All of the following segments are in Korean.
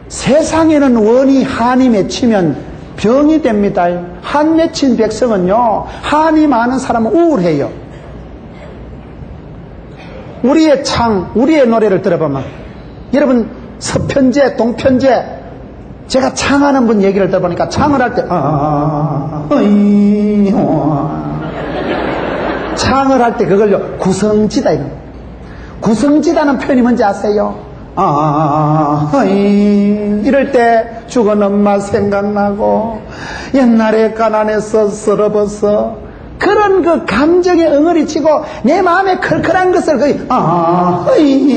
세상에는 원이 한이 맺히면 병이 됩니다. 한 맺힌 백성은요, 한이 많은 사람은 우울해요. 우리의 창, 우리의 노래를 들어보면, 여러분 서편제, 동편제, 제가 창하는 분 얘기를 들어보니까 창을 할 때 창을 할 때 그걸요 구성지다 이런. 구성지다는 표현이 뭔지 아세요? 이럴 때 죽은 엄마 생각나고 옛날에 가난해서 서러워서 그런 그 감정에 응어리 치고 내 마음에 컬컬한 것을 거의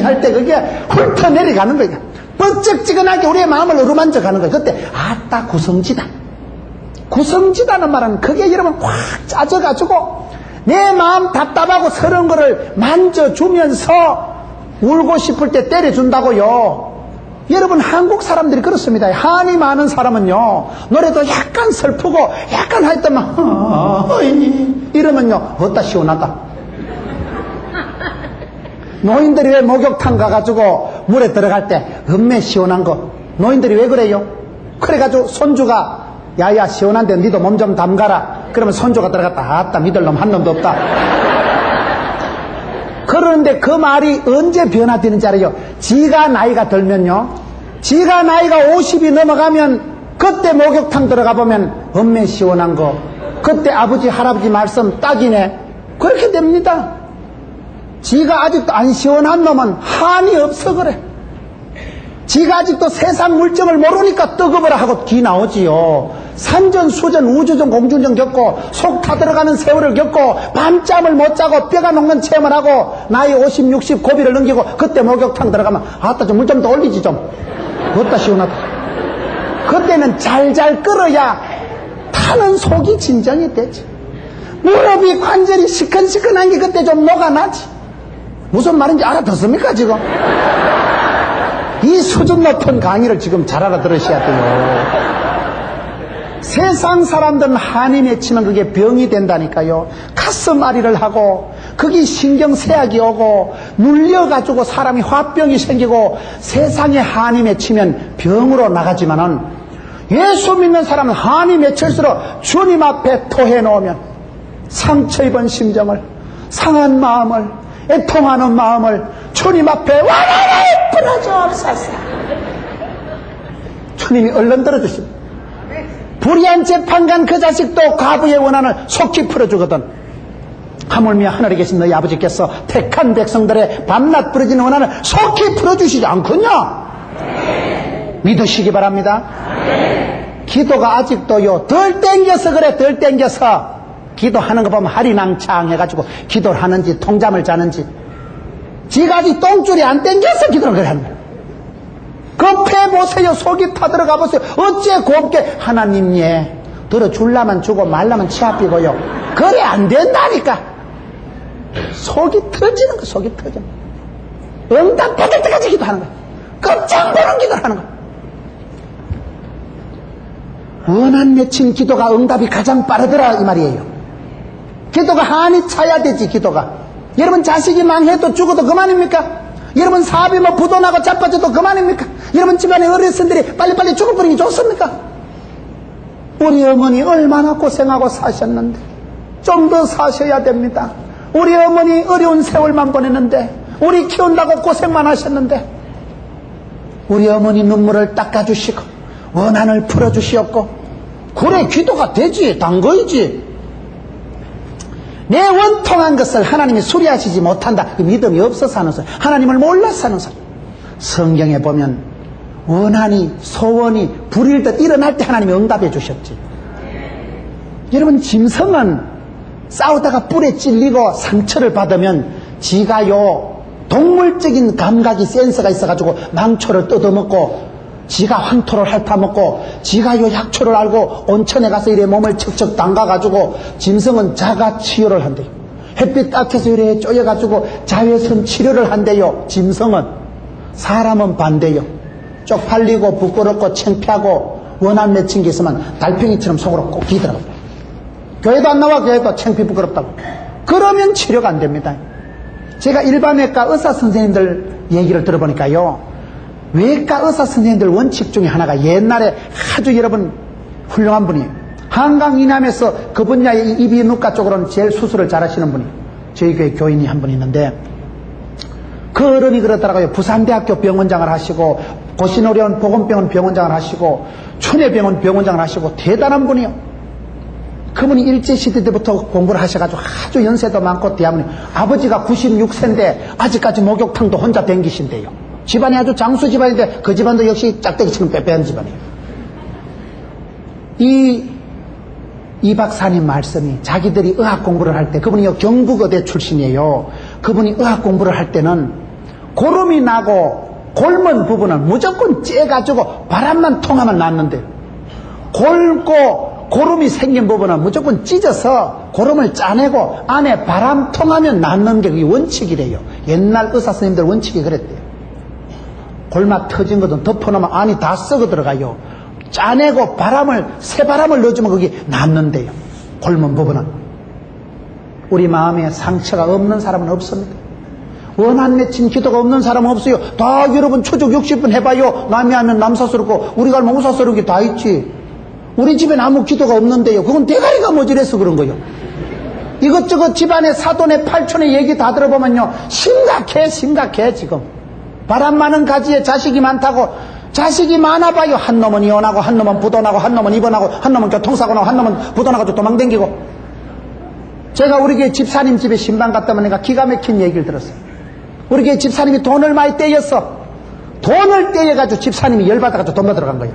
할 때 그게 훑어 내려가는 거야. 뻑적지근하게 우리의 마음을 어루만져 가는 거야. 그때 아따 구성지다. 구성지다는 말은 그게 여러분 확 짜져가지고 내 마음 답답하고 서러운 거를 만져주면서 울고 싶을 때 때려준다고요. 여러분 한국 사람들이 그렇습니다. 한이 많은 사람은요 노래도 약간 슬프고 약간 할 때만 이러면요 어따 시원하다. 노인들이 왜 목욕탕 가가지고 물에 들어갈 때 음매 시원한 거 노인들이 왜 그래요? 그래가지고 손주가 야야 시원한데 니도 몸 좀 담가라. 그러면 손주가 들어갔다 아따 믿을 놈 한 놈도 없다. 그런데 그 말이 언제 변화되는지 알아요? 지가 나이가 들면요, 지가 나이가 50이 넘어가면 그때 목욕탕 들어가 보면 엄매 시원한 거, 그때 아버지 할아버지 말씀 딱이네, 그렇게 됩니다. 지가 아직도 안 시원한 놈은 한이 없어 그래. 지가 아직도 세상 물정을 모르니까 뜨거워라 하고 기 나오지요. 산전수전 우주전 공주전 겪고 속 타들어가는 세월을 겪고 밤잠을 못 자고 뼈가 녹는 체험을 하고 나이 50, 60 고비를 넘기고 그때 목욕탕 들어가면 아따 좀 물 좀 더 올리지 좀 어따 시원하다. 그때는 잘잘 끓어야 타는 속이 진정이 되지. 무릎이 관절이 시큰시큰한 게 그때 좀 녹아나지. 무슨 말인지 알아듣습니까 지금? 이 수준 높은 강의를 지금 잘 알아들으셔야 돼요. 세상 사람들은 한이 맺히면 그게 병이 된다니까요. 가슴앓이를 하고 그게 신경쇠약이 오고 눌려가지고 사람이 화병이 생기고 세상에 한이 맺히면 병으로 나가지만은 예수 믿는 사람은 한이 맺힐수록 주님 앞에 토해놓으면 상처 입은 심정을, 상한 마음을, 애통하는 마음을 주님 앞에 완전히 풀어주옵소서. 주님이 얼른 들어주십니다. 불의한 재판관 그 자식도 과부의 원한을 속히 풀어주거든. 하물며 하늘에 계신 너희 아버지께서 택한 백성들의 밤낮 부러지는 원한을 속히 풀어주시지 않군요. 믿으시기 바랍니다. 기도가 아직도요 덜 땡겨서 그래. 덜 땡겨서 기도하는 거 보면 할인왕창 해가지고 기도를 하는지 통잠을 자는지 지가 아직 똥줄이 안 땡겨서 기도를 그래 하는 거예요. 급해보세요. 속이 타들어가 보세요. 어째 곱게 하나님 예 들어줄라면 주고 말라면 치 앞이고요. 그래 안 된다니까. 속이 터지는 거. 속이 터지는 거. 응답 받을 때까지 기도하는 거야. 깜짝 보는 기도를 하는 거야. 원한 맺힌 기도가 응답이 가장 빠르더라 이 말이에요. 기도가 한이 차야 되지. 기도가 여러분 자식이 망해도 죽어도 그만입니까? 여러분 사업이 뭐 부도나고 자빠져도 그만입니까? 여러분 집안의 어르신들이 빨리빨리 죽어버리기 좋습니까? 우리 어머니 얼마나 고생하고 사셨는데 좀 더 사셔야 됩니다. 우리 어머니 어려운 세월만 보냈는데 우리 키운다고 고생만 하셨는데 우리 어머니 눈물을 닦아주시고 원한을 풀어주시었고 그래 기도가 되지. 단거이지. 내 원통한 것을 하나님이 수리하시지 못한다. 믿음이 없어서 하는 소리, 하나님을 몰라서 하는 소리. 성경에 보면 원한이 소원이 불일듯 일어날 때 하나님이 응답해 주셨지. 여러분 짐승은 싸우다가 뿔에 찔리고 상처를 받으면 지가요 동물적인 감각이 센서가 있어가지고 망초를 뜯어먹고 지가 황토를 핥아먹고 지가 요 약초를 알고 온천에 가서 이래 몸을 척척 담가가지고 짐승은 자가 치유를 한대요. 햇빛 따뜻해서 이래 쪼여가지고 자외선 치료를 한대요. 짐승은. 사람은 반대요. 쪽팔리고 부끄럽고 창피하고 원한 맺힌 게 있으면 달팽이처럼 속으로 꼭 기더라고요. 교회도 안 나와. 교회도 창피 부끄럽다고. 그러면 치료가 안 됩니다. 제가 일반외과 의사 선생님들 얘기를 들어보니까요 외과 의사 선생님들 원칙 중에 하나가 옛날에 아주 여러분 훌륭한 분이 한강 이남에서 그 분야의 이비인후과 쪽으로는 제일 수술을 잘하시는 분이 저희 교회 교인이 한 분 있는데 그 어른이 그러더라고요. 부산대학교 병원장을 하시고 고신오리온 보건병원 병원장을 하시고 춘해병원 병원장을 하시고 대단한 분이요. 그분이 일제시대 때부터 공부를 하셔가지고 아주 연세도 많고 대한민국 아버지가 96세인데 아직까지 목욕탕도 혼자 댕기신대요. 집안이 아주 장수 집안인데 그 집안도 역시 짝대기처럼 빼빼한 집안이에요. 이 박사님 말씀이 자기들이 의학 공부를 할 때 그분이 경북의대 출신이에요. 그분이 의학 공부를 할 때는 고름이 나고 골문 부분은 무조건 째가지고 바람만 통하면 낫는데 골고 고름이 생긴 부분은 무조건 찢어서 고름을 짜내고 안에 바람 통하면 낫는 게 그게 원칙이래요. 옛날 의사 선생님들 원칙이 그랬대요. 골막 터진 것은 덮어놓으면 안이 다 썩어 들어가요. 짜내고 새바람을 넣어주면 그게 낫는데요. 골문 부분은. 우리 마음에 상처가 없는 사람은 없습니다. 원한 맺힌 기도가 없는 사람은 없어요. 다 여러분 초족 60분 해봐요. 남이 하면 남사스럽고 우리가 하면 우사스러운 게 다 있지. 우리 집엔 아무 기도가 없는데요. 그건 대가리가 모질해서 그런 거예요. 이것저것 집안의 사돈의 팔촌의 얘기 다 들어보면요. 심각해 지금. 바람 많은 가지에 자식이 많다고. 자식이 많아봐요. 한 놈은 이혼하고 한 놈은 부도나고 한 놈은 입원하고 한 놈은 교통사고 나고 한 놈은 부도나가지고 도망댕기고. 제가 우리 교회 집사님 집에 신방 갔다 오면 내가 기가 막힌 얘기를 들었어요. 우리 교회 집사님이 돈을 많이 떼였어. 돈을 떼여가지고 집사님이 열받아가지고 돈 받으러 간 거예요.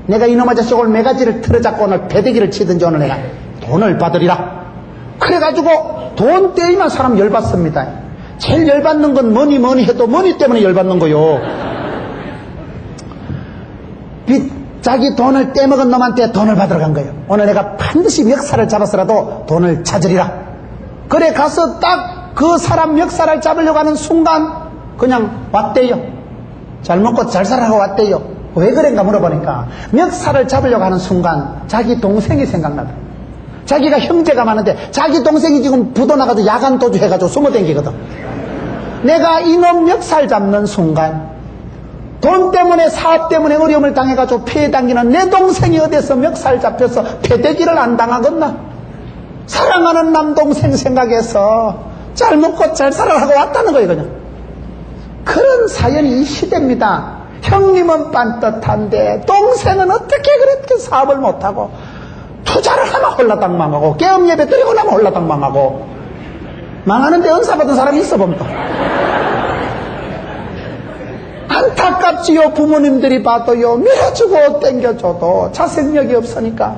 내가 이놈 아저씨 오늘 매가지를 틀어잡고 오늘 배대기를 치든지 오늘 내가 돈을 받으리라. 그래가지고 돈 떼이면 사람 열받습니다. 제일 열받는 건 뭐니 해도 머니 때문에 열받는 거요. 자기 돈을 떼먹은 놈한테 돈을 받으러 간 거예요. 오늘 내가 반드시 멱살을 잡아서라도 돈을 찾으리라. 그래 가서 딱 그 사람 멱살을 잡으려고 하는 순간 그냥 왔대요. 잘 먹고 잘 살아가고 왔대요. 왜 그런가 물어보니까 멱살을 잡으려고 하는 순간 자기 동생이 생각나더라. 자기가 형제가 많은데 자기 동생이 지금 부도 나가지고 야간 도주 해가지고 숨어댕기거든. 내가 이놈 멱살 잡는 순간 돈 때문에 사업 때문에 어려움을 당해가지고 피해 당기는 내 동생이 어디서 멱살 잡혀서 패대기를 안 당하겠나. 사랑하는 남동생 생각해서 잘 먹고 잘 살아가고 왔다는 거예요. 그냥 그런 사연이 이 시대입니다. 형님은 빤듯한데 동생은 어떻게 그렇게 사업을 못하고 투자를 하면 홀라당 망하고 깨엄 예배 드리고 나면 홀라당 망하고 망하는데 은사 받은 사람이 있어 봅니까? 안타깝지요. 부모님들이 봐도요. 밀어주고 땡겨줘도 자생력이 없으니까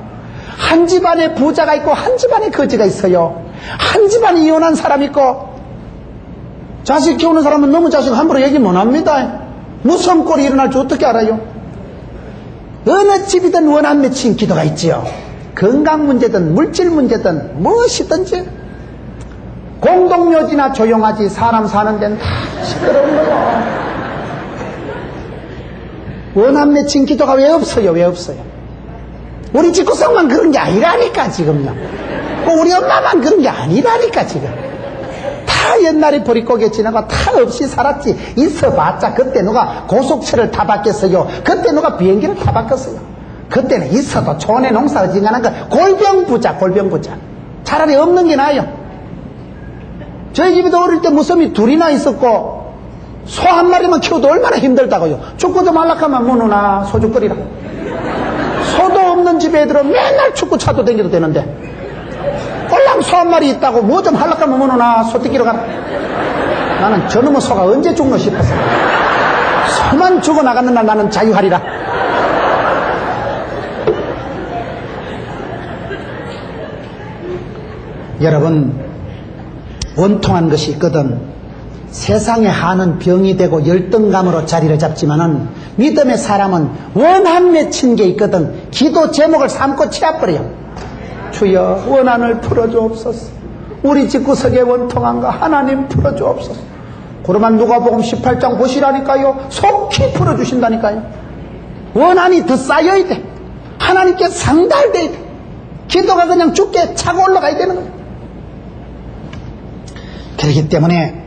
한 집안에 부자가 있고 한 집안에 거지가 있어요. 한 집안에 이혼한 사람이 있고 자식 키우는 사람은 너무 자식 함부로 얘기 못합니다. 무슨 꼴이 일어날 줄 어떻게 알아요? 어느 집이든 원한 맺힌 기도가 있지요. 건강 문제든 물질 문제든 무엇이든지 공동묘지나 조용하지 사람 사는 데는 다 시끄러운 거예요. 원한 맺힌 기도가 왜 없어요? 왜 없어요? 우리 집구석만 그런 게 아니라니까 지금요. 우리 엄마만 그런 게 아니라니까 지금. 다 옛날에 버리고개 지나고 다 없이 살았지. 있어봤자 그때 누가 고속철을 타봤겠어요. 그때 누가 비행기를 타봤겠어요. 그때는 있어도 촌에 농사 어지간한 거 골병부자. 차라리 없는 게 나아요. 저희 집에도 어릴 때 무섬이 둘이나 있었고 소 한 마리만 키워도 얼마나 힘들다고요. 축구 좀 하려면 뭐 누나 소주 끓이라. 소도 없는 집에 애들은 맨날 축구 차도 댕겨도 되는데 꼴랑 소 한 마리 있다고 뭐 좀 하려면 뭐 누나 소 뜯기러 가라. 나는 저놈의 소가 언제 죽노 싶어서 소만 죽어나가는 날 나는 자유하리라. 여러분 원통한 것이 있거든. 세상에 하는 병이 되고 열등감으로 자리를 잡지만은 믿음의 사람은 원한 맺힌 게 있거든. 기도 제목을 삼고 치아버려요. 주여 원한을 풀어주옵소서. 우리 집구석에 원통한가 하나님 풀어주옵소서. 그러면 누가복음 18장 보시라니까요. 속히 풀어주신다니까요. 원한이 더 쌓여야 돼. 하나님께 상달돼야 돼. 기도가 그냥 죽게 차고 올라가야 되는 거예요. 그렇기 때문에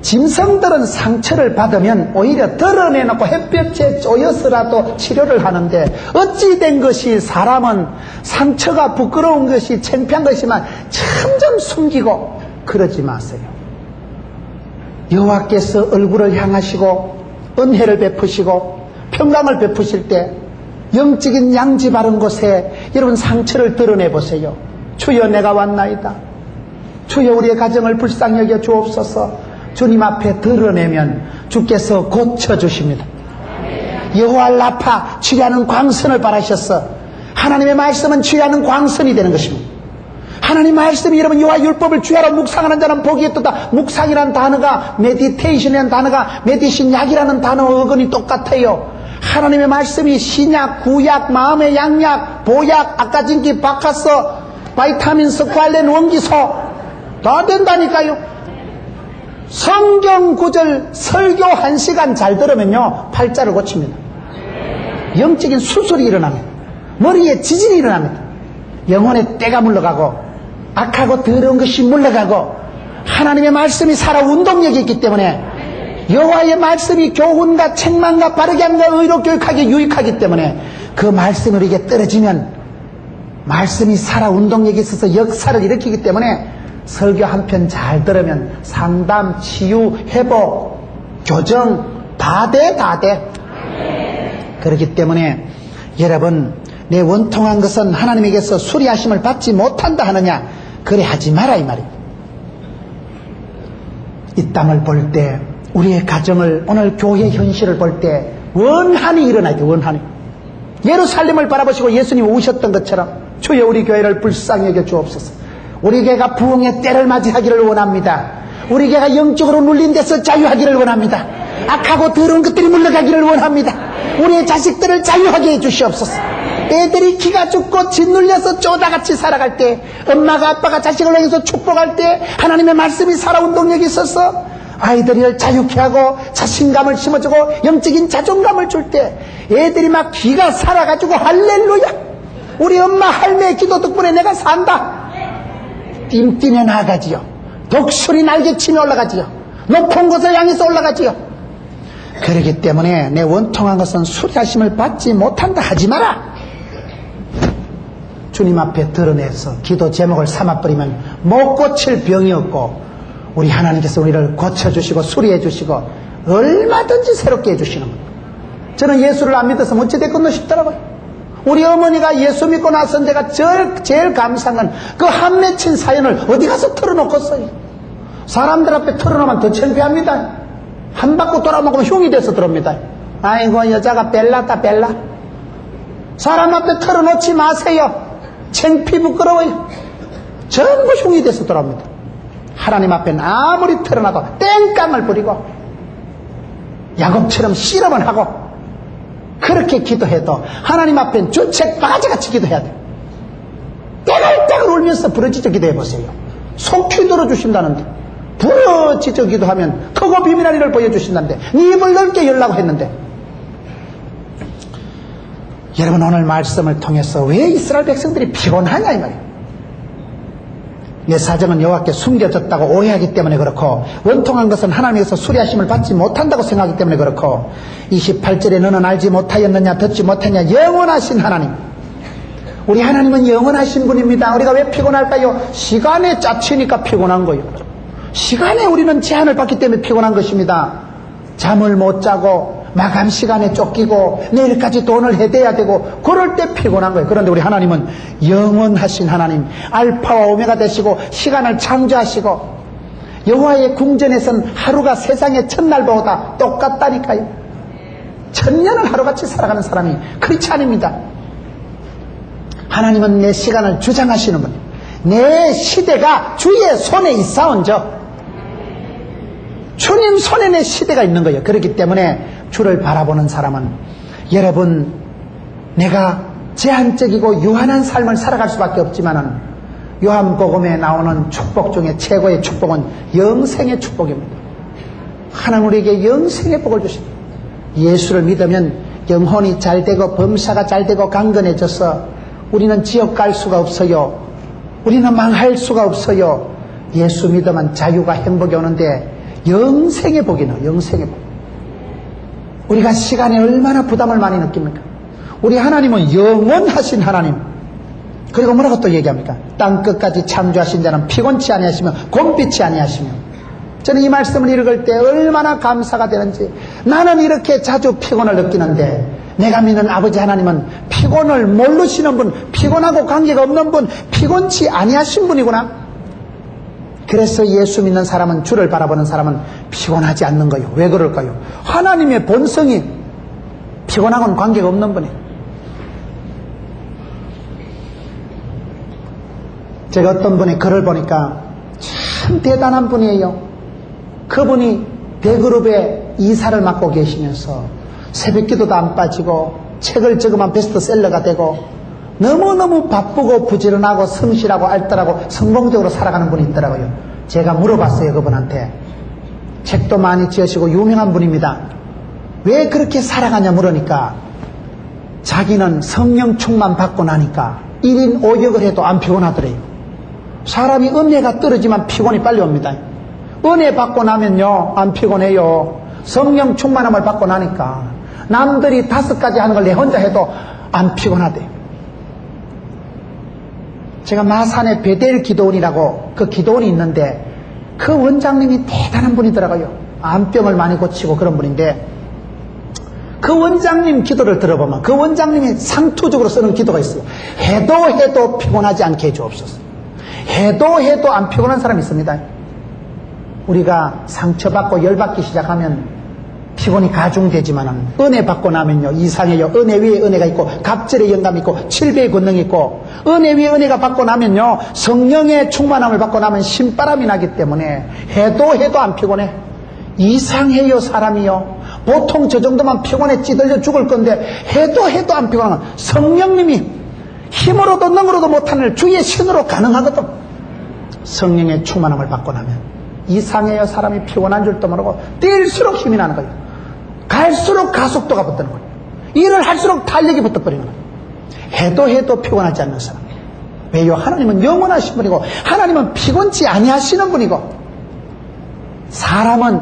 짐승들은 상처를 받으면 오히려 드러내놓고 햇볕에 쪼여서라도 치료를 하는데 어찌 된 것이 사람은 상처가 부끄러운 것이 창피한 것이지만 점점 숨기고 그러지 마세요. 여호와께서 얼굴을 향하시고 은혜를 베푸시고 평강을 베푸실 때 영적인 양지 바른 곳에 여러분 상처를 드러내보세요. 주여 내가 왔나이다. 주여 우리의 가정을 불쌍히 여겨 주옵소서. 주님 앞에 드러내면 주께서 고쳐주십니다. 여호와 라파 치료하는 광선을 바라셨어. 하나님의 말씀은 치료하는 광선이 되는 것입니다. 하나님 말씀이 여러분 여호와 율법을 주야로 묵상하는 자는 복이 있도다. 묵상이라는 단어가 메디테이션이라는 단어가 메디신 약이라는 단어와 어근이 똑같아요. 하나님의 말씀이 신약, 구약, 마음의 양약, 보약, 아까진기, 바카서, 바이타민스, 관련 원기소 다 된다니까요. 성경 구절 설교 1시간 잘 들으면요 팔자를 고칩니다. 영적인 수술이 일어납니다. 머리에 지진이 일어납니다. 영혼의 때가 물러가고 악하고 더러운 것이 물러가고 하나님의 말씀이 살아 운동력이 있기 때문에 여호와의 말씀이 교훈과 책망과 바르게 함과 의로 교육하기에 유익하기 때문에 그 말씀이 우리에게 떨어지면 말씀이 살아 운동력이 있어서 역사를 일으키기 때문에 설교 한 편 잘 들으면 상담, 치유, 회복, 교정 다 돼. 그렇기 때문에 여러분 내 원통한 것은 하나님에게서 수리하심을 받지 못한다 하느냐 그래 하지 마라 이 말이에요. 이 땅을 볼 때 우리의 가정을 오늘 교회 현실을 볼 때 원한이 일어나야 돼. 원한이 예루살렘을 바라보시고 예수님 오셨던 것처럼 주여 우리 교회를 불쌍히 여겨 주옵소서. 우리 교회가 부흥의 때를 맞이하기를 원합니다. 우리 교회가 영적으로 눌린 데서 자유하기를 원합니다. 악하고 더러운 것들이 물러가기를 원합니다. 우리의 자식들을 자유하게 해주시옵소서. 애들이 기가 죽고 짓눌려서 쪼다같이 살아갈 때 엄마가 아빠가 자식을 향해서 축복할 때 하나님의 말씀이 살아 운동력이 있어서 아이들을 자유케 하고 자신감을 심어주고 영적인 자존감을 줄 때 애들이 막 기가 살아가지고 할렐루야 우리 엄마 할매의 기도 덕분에 내가 산다 띵띵해 나가지요. 독수리 날개치며 올라가지요. 높은 곳을 향해서 올라가지요. 그렇기 때문에 내 원통한 것은 수리하심을 받지 못한다 하지 마라. 주님 앞에 드러내서 기도 제목을 삼아버리면 못 고칠 병이 없고 우리 하나님께서 우리를 고쳐주시고 수리해주시고 얼마든지 새롭게 해주시는 겁니다. 저는 예수를 안 믿어서 어찌 됐건노 싶더라고요. 우리 어머니가 예수 믿고 나선 제가 제일 감사한 건 그 한 맺힌 사연을 어디 가서 털어놓겠어요. 사람들 앞에 털어놓으면 더 창피합니다. 한 바퀴 돌아먹으면 흉이 돼서 들어옵니다. 아이고 여자가 벨라다 벨라. 사람 앞에 털어놓지 마세요. 창피 부끄러워요. 전부 흉이 돼서 들어옵니다. 하나님 앞에는 아무리 털어놔도 땡깡을 부리고 야곱처럼 씨름을 하고 그렇게 기도해도 하나님 앞엔 주책 바가지같이 기도해야 돼요. 떼글떼글 울면서 부르짖어 기도해보세요. 속히 들어주신다는데 부르짖어 기도하면 크고 비밀한 일을 보여주신다는데 네 입을 넓게 열라고 했는데 여러분 오늘 말씀을 통해서 왜 이스라엘 백성들이 피곤하냐 이 말이에요. 내 사정은 여호와께 숨겨졌다고 오해하기 때문에 그렇고 원통한 것은 하나님에서 수리하심을 받지 못한다고 생각하기 때문에 그렇고 28절에 너는 알지 못하였느냐 듣지 못했냐 영원하신 하나님 우리 하나님은 영원하신 분입니다. 우리가 왜 피곤할까요? 시간에 짜치니까 피곤한 거예요. 시간에 우리는 제한을 받기 때문에 피곤한 것입니다. 잠을 못 자고 마감 시간에 쫓기고 내일까지 돈을 해대야 되고 그럴 때 피곤한 거예요. 그런데 우리 하나님은 영원하신 하나님 알파와 오메가 되시고 시간을 창조하시고 여호와의 궁전에선 하루가 세상의 첫날보다 똑같다니까요. 천년을 하루같이 살아가는 사람이 그렇지 않습니다. 하나님은 내 시간을 주장하시는 분, 내 시대가 주의 손에 있사온저 주님 손에 내 시대가 있는 거예요. 그렇기 때문에 주를 바라보는 사람은 여러분 내가 제한적이고 유한한 삶을 살아갈 수밖에 없지만은 요한복음에 나오는 축복 중에 최고의 축복은 영생의 축복입니다. 하나님 우리에게 영생의 복을 주십니다. 예수를 믿으면 영혼이 잘되고 범사가 잘되고 강건해져서 우리는 지옥 갈 수가 없어요. 우리는 망할 수가 없어요. 예수 믿으면 자유가 행복이 오는데 영생의 복이나 영생의 복. 우리가 시간에 얼마나 부담을 많이 느낍니까? 우리 하나님은 영원하신 하나님. 그리고 뭐라고 또 얘기합니까? 땅끝까지 창조하신 자는 피곤치 아니하시며 곤빛이 아니하시며. 저는 이 말씀을 읽을 때 얼마나 감사가 되는지. 나는 이렇게 자주 피곤을 느끼는데 내가 믿는 아버지 하나님은 피곤을 모르시는 분, 피곤하고 관계가 없는 분, 피곤치 아니하신 분이구나. 그래서 예수 믿는 사람은, 주를 바라보는 사람은 피곤하지 않는 거예요. 왜 그럴까요? 하나님의 본성이 피곤하고는 관계가 없는 분이에요. 제가 어떤 분의 글을 보니까 참 대단한 분이에요. 그분이 대그룹의 이사를 맡고 계시면서 새벽기도도 안 빠지고 책을 적으면 베스트셀러가 되고 너무너무 바쁘고 부지런하고 성실하고 알뜰하고 성공적으로 살아가는 분이 있더라고요. 제가 물어봤어요. 그분한테. 책도 많이 지으시고 유명한 분입니다. 왜 그렇게 살아가냐 물으니까 자기는 성령 충만 받고 나니까 1인 5역을 해도 안 피곤하더래요. 사람이 은혜가 떨어지면 피곤이 빨리 옵니다. 은혜 받고 나면요 안 피곤해요. 성령 충만함을 받고 나니까 남들이 5가지 하는 걸 내 혼자 해도 안 피곤하대요. 제가 마산에 베델 기도원이라고 그 기도원이 있는데 그 원장님이 대단한 분이더라고요. 암병을 많이 고치고 그런 분인데 그 원장님 기도를 들어보면 그 원장님이 상투적으로 쓰는 기도가 있어요. 해도 피곤하지 않게 해주옵소서. 해도 안 피곤한 사람이 있습니다. 우리가 상처받고 열받기 시작하면 피곤이 가중되지만은 은혜 받고 나면요 이상해요. 은혜 위에 은혜가 있고 갑절의 영감이 있고 7배의 권능이 있고 은혜 위에 은혜가 받고 나면요 성령의 충만함을 받고 나면 신바람이 나기 때문에 해도 안 피곤해. 이상해요. 사람이요 보통 저 정도만 피곤해 찌들려 죽을 건데 해도 안 피곤한 성령님이 힘으로도 능으로도 못하는 일 주의 신으로 가능하거든. 성령의 충만함을 받고 나면 이상해요. 사람이 피곤한 줄도 모르고 뛸수록 힘이 나는 거예요. 갈수록 가속도가 붙는 거예요. 일을 할수록 탄력이 붙어버리는 거예요. 해도 피곤하지 않는 사람. 왜요? 하나님은 영원하신 분이고 하나님은 피곤치 아니하시는 분이고 사람은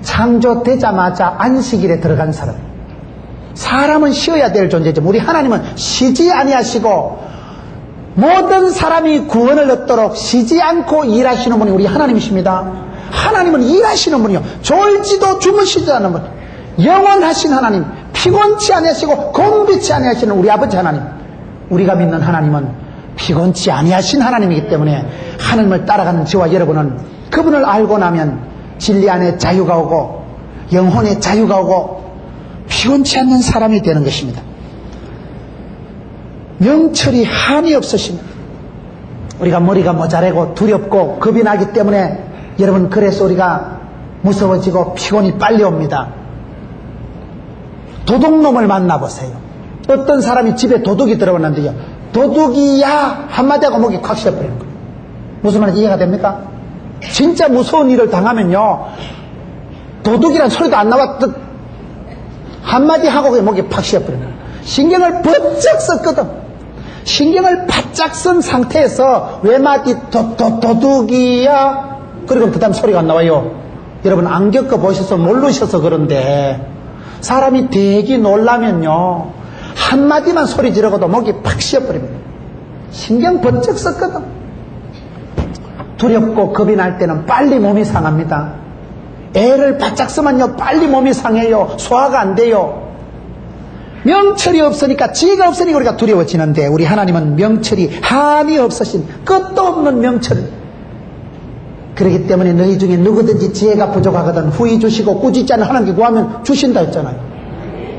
창조되자마자 안식일에 들어간 사람. 사람은 쉬어야 될 존재죠. 우리 하나님은 쉬지 아니하시고 모든 사람이 구원을 얻도록 쉬지 않고 일하시는 분이 우리 하나님이십니다. 하나님은 일하시는 분이요 졸지도 주무시지 않는 분, 영원하신 하나님, 피곤치 아니하시고 곤비치 아니하시는 우리 아버지 하나님. 우리가 믿는 하나님은 피곤치 아니하신 하나님이기 때문에 하나님을 따라가는 저와 여러분은 그분을 알고 나면 진리 안에 자유가 오고 영혼의 자유가 오고 피곤치 않는 사람이 되는 것입니다. 명철이 한이 없으신, 우리가 머리가 모자라고 두렵고 겁이 나기 때문에 여러분 그래서 우리가 무서워지고 피곤이 빨리 옵니다. 도둑놈을 만나보세요. 어떤 사람이 집에 도둑이 들어왔는데요 도둑이야 한마디 하고 목이 콱 씌어버리는 거예요. 무슨 말인지 이해가 됩니까? 진짜 무서운 일을 당하면요 도둑이란 소리도 안 나왔듯 한마디 하고 그냥 목이 팍 씌어버리는 거예요. 신경을 번쩍 썼거든. 신경을 바짝 쓴 상태에서 외마디 도둑이야 그리고 그 다음 소리가 안 나와요. 여러분 안 겪어보셔서 모르셔서 그런데 사람이 되게 놀라면요 한마디만 소리 지르고도 목이 팍 쉬어버립니다. 신경 번쩍 썼거든. 두렵고 겁이 날 때는 빨리 몸이 상합니다. 애를 바짝 쓰면요 빨리 몸이 상해요. 소화가 안 돼요. 명철이 없으니까, 지혜가 없으니까 우리가 두려워지는데 우리 하나님은 명철이 한이 없으신 끝도 없는 명철. 그렇기 때문에 너희 중에 누구든지 지혜가 부족하거든 후히 주시고 꾸짖지 않는 하나님께 구하면 주신다 했잖아요.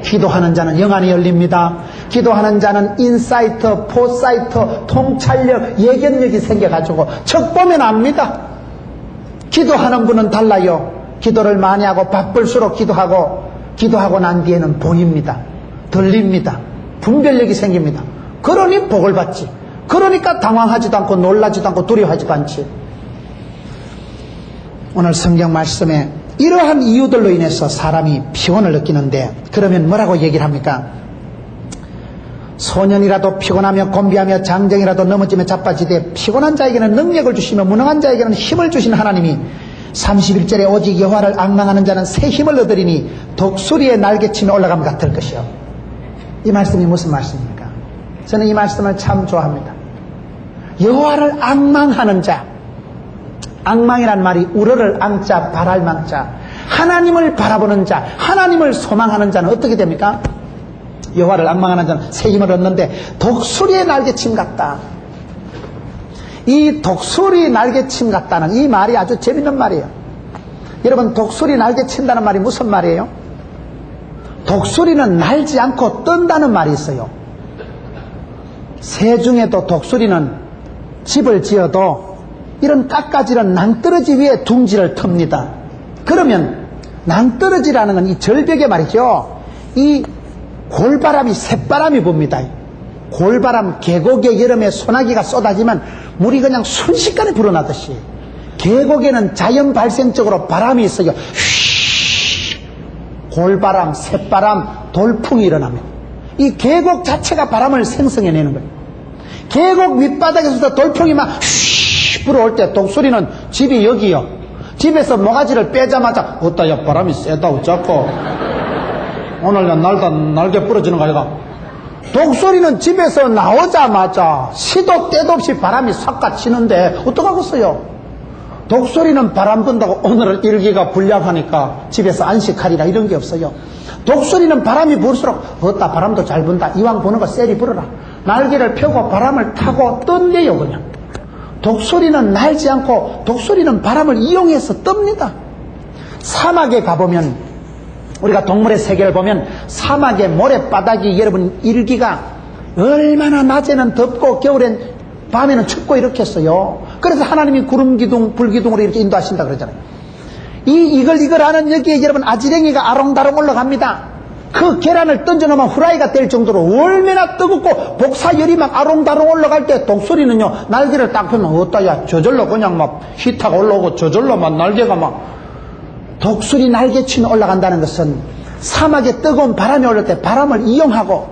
기도하는 자는 영안이 열립니다. 기도하는 자는 인사이트, 포사이트, 통찰력, 예견력이 생겨가지고 척 보면 압니다. 기도하는 분은 달라요. 기도를 많이 하고 바쁠수록 기도하고 난 뒤에는 보입니다. 들립니다. 분별력이 생깁니다. 그러니 복을 받지. 그러니까 당황하지도 않고 놀라지도 않고 두려워하지도 않지. 오늘 성경 말씀에 이러한 이유들로 인해서 사람이 피곤을 느끼는데 그러면 뭐라고 얘기를 합니까? 소년이라도 피곤하며 곤비하며 장정이라도 넘어지며 자빠지되 피곤한 자에게는 능력을 주시며 무능한 자에게는 힘을 주신 하나님이 31절에 오직 여호와를 앙망하는 자는 새 힘을 얻으리니 독수리의 날개침에 올라감 같을 것이요. 이 말씀이 무슨 말씀입니까? 저는 이 말씀을 참 좋아합니다. 여호와를 앙망하는 자, 앙망이란 말이 우러를 앙자 바랄 망자, 하나님을 바라보는 자, 하나님을 소망하는 자는 어떻게 됩니까? 여호와를 앙망하는 자는 새 힘을 얻는데 독수리의 날개침 같다. 이 독수리 날개침 같다는 이 말이 아주 재밌는 말이에요. 여러분, 독수리 날개친다는 말이 무슨 말이에요? 독수리는 날지 않고 뜬다는 말이 있어요. 새 중에도 독수리는 집을 지어도 이런 깎아지른 낭떠러지 위에 둥지를 틉니다. 그러면 낭떠러지라는 건 이 절벽에 말이죠, 이 골바람이 새바람이 붑니다. 골바람, 계곡에 여름에 소나기가 쏟아지면 물이 그냥 순식간에 불어나듯이 계곡에는 자연 발생적으로 바람이 있어요. 골바람, 새바람, 돌풍이 일어납니다. 이 계곡 자체가 바람을 생성해내는 거예요. 계곡 밑바닥에서 돌풍이 막 불어올 때 독수리는 집이 여기요. 집에서 모가지를 빼자마자 어따 야 바람이 세다 어쩌고 오늘 날개 부러지는 거 아이가. 독수리는 집에서 나오자마자 시도 때도 없이 바람이 싹 갇히는데 어떡하겠어요? 독수리는 바람 분다고 오늘은 일기가 불량하니까 집에서 안식하리라 이런 게 없어요. 독수리는 바람이 불수록 어따 바람도 잘 분다, 이왕 부는 거 쎄리 불어라, 날개를 펴고 바람을 타고 뜬대요. 그냥 독수리는 날지 않고 독수리는 바람을 이용해서 뜹니다. 사막에 가보면, 우리가 동물의 세계를 보면 사막의 모래바닥이 여러분 일기가 얼마나 낮에는 덥고 겨울엔 밤에는 춥고 이렇게 했어요. 그래서 하나님이 구름기둥 불기둥으로 이렇게 인도하신다 그러잖아요. 이걸 하는 여기에 여러분 아지랭이가 아롱다롱 올라갑니다. 그 계란을 던져놓으면 후라이가 될 정도로 얼마나 뜨겁고 복사열이 막 아롱다롱 올라갈 때 독수리는요 날개를 딱 펴면 어따야 저절로 그냥 막 히타가 올라오고 저절로 막 날개가 막. 독수리 날개치며 올라간다는 것은 사막에 뜨거운 바람이 올릴 때 바람을 이용하고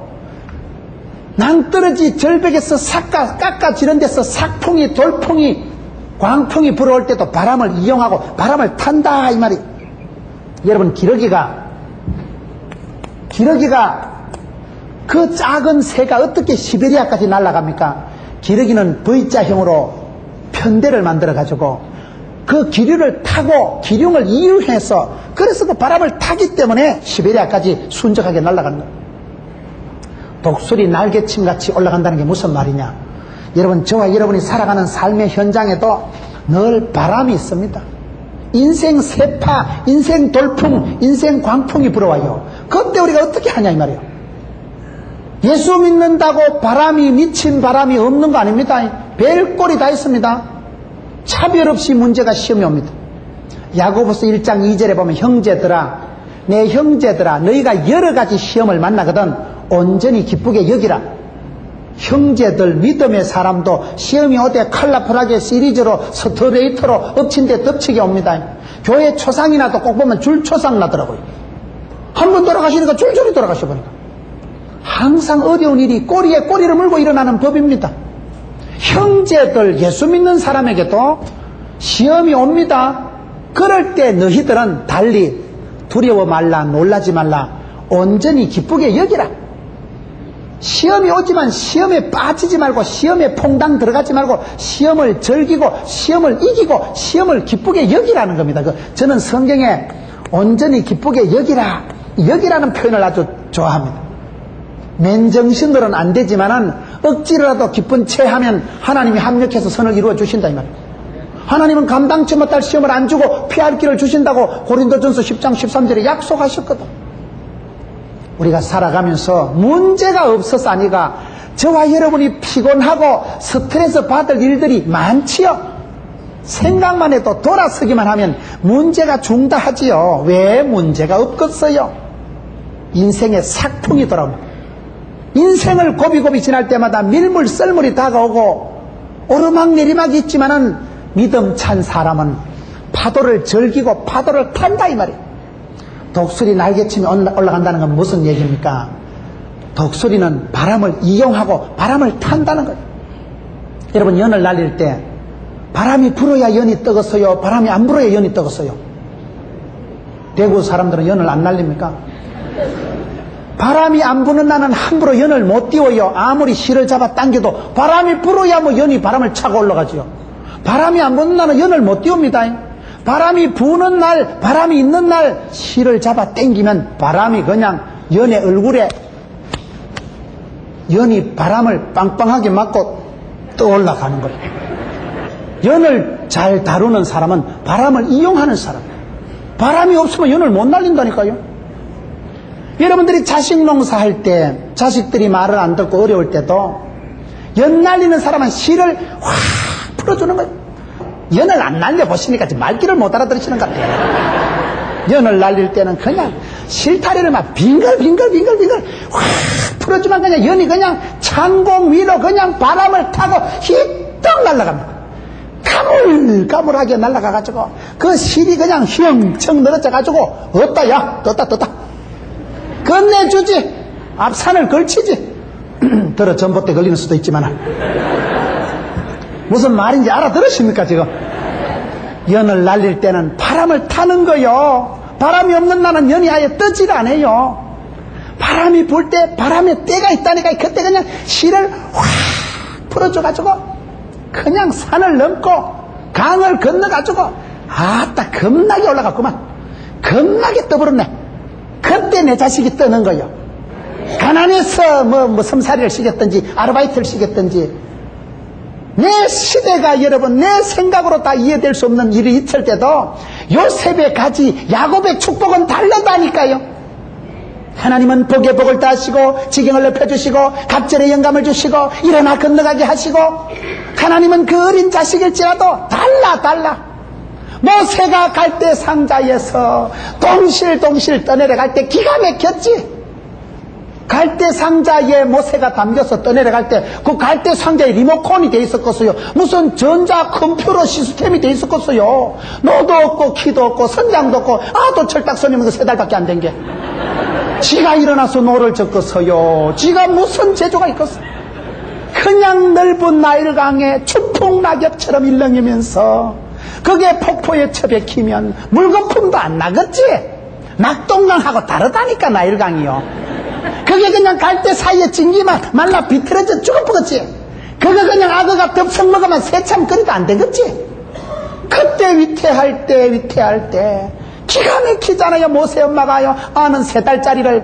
낭떠러지 절벽에서 깎아지는 데서 삭풍이, 돌풍이, 광풍이 불어올 때도 바람을 이용하고 바람을 탄다 이 말이. 여러분, 기러기가 그 작은 새가 어떻게 시베리아까지 날아갑니까? 기러기는 V자형으로 편대를 만들어 가지고 그 기류를 타고 기륭을 이용해서, 그래서 그 바람을 타기 때문에 시베리아까지 순적하게 날아가는 거예요. 독수리 날개침같이 올라간다는 게 무슨 말이냐? 여러분, 저와 여러분이 살아가는 삶의 현장에도 늘 바람이 있습니다. 인생 세파, 인생 돌풍, 인생 광풍이 불어와요. 그때 우리가 어떻게 하냐 이 말이에요. 예수 믿는다고 바람이, 미친 바람이 없는 거 아닙니다. 별꼴이 다 있습니다. 차별 없이 문제가 시험이 옵니다. 야고보서 1장 2절에 보면 형제들아, 내 형제들아, 너희가 여러 가지 시험을 만나거든 온전히 기쁘게 여기라. 형제들, 믿음의 사람도 시험이 오되 칼라풀하게 시리즈로 스트레이트로 엎친 데 덮치게 옵니다. 교회 초상이나도 꼭 보면 줄초상 나더라고요. 한 번 돌아가시니까 줄줄이 돌아가셔버리니까. 항상 어려운 일이 꼬리에 꼬리를 물고 일어나는 법입니다. 형제들, 예수 믿는 사람에게도 시험이 옵니다. 그럴 때 너희들은 달리 두려워 말라, 놀라지 말라, 온전히 기쁘게 여기라. 시험이 오지만 시험에 빠지지 말고, 시험에 퐁당 들어가지 말고, 시험을 즐기고 시험을 이기고 시험을 기쁘게 여기라는 겁니다. 저는 성경에 온전히 기쁘게 여기라는 표현을 아주 좋아합니다. 맨정신으로는 안 되지만은 억지로라도 기쁜 채 하면 하나님이 합력해서 선을 이루어 주신다 이 말이에요. 하나님은 감당치 못할 시험을 안 주고 피할 길을 주신다고 고린도전서 10장 13절에 약속하셨거든. 우리가 살아가면서 문제가 없어서 아니가 저와 여러분이 피곤하고 스트레스 받을 일들이 많지요. 생각만 해도 돌아서기만 하면 문제가 중다하지요. 왜 문제가 없겠어요? 인생의 삭풍이 돌아옵니다. 인생을 고비고비 지날 때마다 밀물 썰물이 다가오고 오르막내리막이 있지만은 믿음 찬 사람은 파도를 즐기고 파도를 탄다 이 말이에요. 독수리 날개치며 올라간다는 건 무슨 얘기입니까? 독수리는 바람을 이용하고 바람을 탄다는 거예요. 여러분, 연을 날릴 때 바람이 불어야 연이 뜨겠어요? 바람이 안 불어야 연이 뜨겠어요? 대구 사람들은 연을 안 날립니까? 바람이 안 부는 날은 함부로 연을 못 띄워요. 아무리 실을 잡아 당겨도 바람이 불어야 뭐 연이 바람을 차고 올라가죠. 바람이 안 부는 날은 연을 못 띄웁니다. 바람이 부는 날, 바람이 있는 날 실을 잡아 당기면 바람이 그냥 연의 얼굴에 연이 바람을 빵빵하게 맞고 떠올라가는 거예요. 연을 잘 다루는 사람은 바람을 이용하는 사람. 바람이 없으면 연을 못 날린다니까요. 여러분들이 자식 농사할 때 자식들이 말을 안 듣고 어려울 때도 연 날리는 사람은 실을 확 풀어주는 거예요. 연을 안 날려보시니까 말귀를 못 알아들으시는 것 같아요. 연을 날릴 때는 그냥 실타리를 막 빙글빙글 확 풀어주면 그냥 연이 그냥 창공 위로 그냥 바람을 타고 휘떡 날아갑니다. 가물가물하게 날아가가지고 그 실이 그냥 휘엄청 늘어져가지고 없다 야 떴다 건네주지 앞산을 걸치지. 들어 전봇대 걸리는 수도 있지만 무슨 말인지 알아들으십니까 지금? 연을 날릴 때는 바람을 타는 거요. 바람이 없는 날은 연이 아예 뜨질 않아요. 바람이 불 때 바람에 때가 있다니까 그때 그냥 실을 확 풀어줘가지고 그냥 산을 넘고 강을 건너가지고 아따 겁나게 올라갔구만. 겁나게 떠버렸네. 그때 내 자식이 뜨는 거요. 가난해서 뭐 섬살이를 시켰든지 아르바이트를 시켰든지 내 시대가 여러분 내 생각으로 다 이해될 수 없는 일이 있을 때도 요셉의 가지 야곱의 축복은 다르다니까요. 하나님은 복에 복을 다하시고 지경을 넓혀주시고 갑절에 영감을 주시고 일어나 건너가게 하시고 하나님은 그 어린 자식일지라도 달라. 모세가 갈대 상자에서 동실동실 떠내려갈 때 기가 막혔지. 갈대 상자에 모세가 담겨서 떠내려갈 때 그 갈대 상자에 리모컨이 돼 있었겠어요. 무슨 전자 컴퓨터 시스템이 돼 있었겠어요. 노도 없고 키도 없고 선장도 없고 아도 철딱선이면 3달밖에 안 된 게 지가 일어나서 노를 젓겠어요. 지가 무슨 재주가 있겠어. 그냥 넓은 나일강에 추풍낙엽처럼 일렁이면서 그게 폭포에 처박히면 물거품도 안 나겠지. 낙동강하고 다르다니까 나일강이요. 그게 그냥 갈대 사이에 찡기만 말라 비틀어져 죽어버렸지. 그거 그냥 악어가 덥석 먹으면 새참 끓여도 안 되겠지. 그때 위태할 때 기가 막히잖아요. 모세 엄마가요 아는 3달짜리를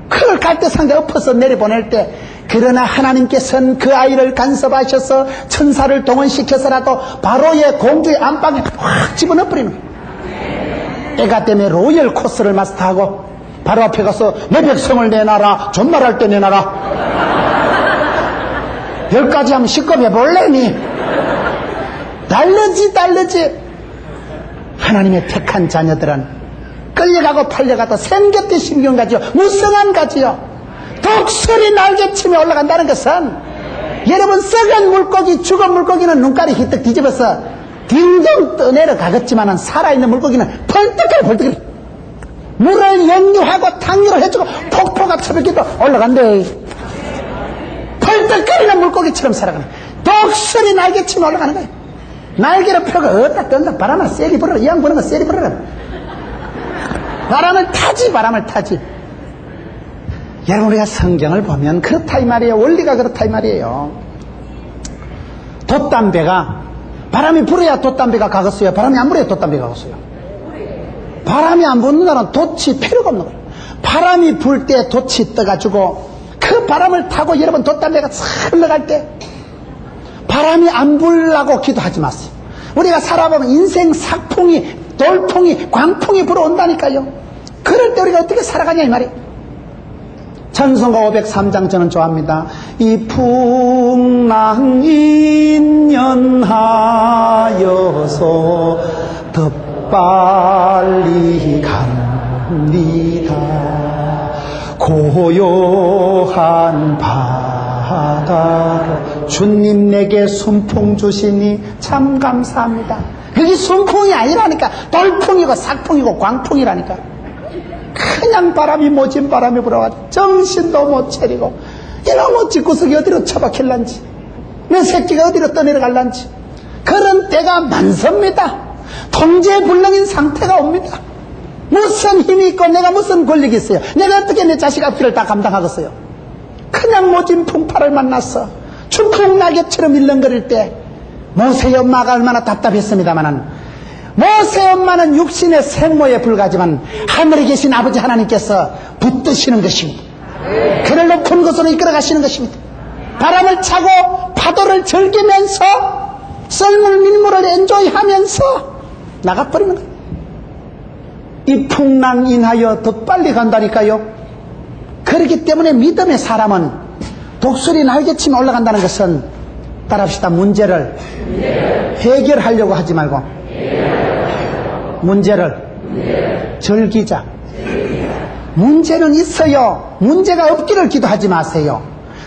그걸 갈대 상자에 엎어서 내려보낼 때 그러나 하나님께서는 그 아이를 간섭하셔서 천사를 동원시켜서라도 바로의 공주의 안방에 확 집어넣어버리는 거예요. 애가 때문에 로열 코스를 마스터하고 바로 앞에 가서 내 백성을 내놔라. 존말할 때 내놔라. 10가지 하면 10겁 해볼래니? 달르지. 하나님의 택한 자녀들은 끌려가고 팔려가도 생겼대 신경 가지요. 무성한 가지요. 독수리 날개치며 올라간다는 것은 여러분 썩은 물고기 죽은 물고기는 눈깔이 희뜩 뒤집어서 딩동 떠내려 가겠지만 살아있는 물고기는 벌떡해 물을 연유하고 탕류를 해주고 폭포가 처박혀도 올라간대. 펄떡거리는 물고기처럼 살아가는 독수리 날개치며 올라가는 거예요. 날개를 펴고 어디다 뜬다. 바람을 세게 불어라. 이왕 부는 거 세게 불어라. 바람을 타지. 여러분 우리가 성경을 보면 그렇다 이 말이에요. 원리가 그렇다 이 말이에요. 돛담배가 바람이 불어야 돛담배가 가겠어요? 바람이 안 불어야 돛담배가 가겠어요? 바람이 안 부는 날은 돛이 필요가 없는 거예요. 바람이 불 때 돛이 떠가지고 그 바람을 타고 여러분 돛담배가 싹 흘러갈 때 바람이 안 불라고 기도하지 마세요. 우리가 살아보면 인생 삭풍이 돌풍이 광풍이 불어온다니까요. 그럴 때 우리가 어떻게 살아가냐 이 말이에요. 찬송가 503장 저는 좋아합니다. 이 풍랑 인연하여서 더 빨리 갑니다. 고요한 바다로 주님 내게 순풍 주시니 참 감사합니다. 그게 순풍이 아니라니까. 돌풍이고 삭풍이고 광풍이라니까. 그냥 바람이 모진 바람이 불어가지고 정신도 못 차리고 이놈의 집구석이 어디로 처박힐란지 내 새끼가 어디로 떠내려갈란지 그런 때가 많습니다. 통제불능인 상태가 옵니다. 무슨 힘이 있고 내가 무슨 권력이 있어요. 내가 어떻게 내 자식 앞길을 다 감당하겠어요. 그냥 모진 풍파를 만났어. 추풍낙엽처럼 일렁거릴 때 모세의 엄마가 얼마나 답답했습니다마는, 모세의 엄마는 육신의 생모에 불과하지만 하늘에 계신 아버지 하나님께서 붙드시는 것입니다. 그를 높은 곳으로 이끌어 가시는 것입니다. 바람을 차고 파도를 즐기면서 썰물 민물을 엔조이하면서 나가버리는 거예요. 이 풍랑 인하여 더 빨리 간다니까요. 그렇기 때문에 믿음의 사람은 독수리 날개치며 올라간다는 것은, 따라합시다, 문제를 해결하려고 하지 말고 문제를 즐기자. 문제는 있어요. 문제가 없기를 기도하지 마세요.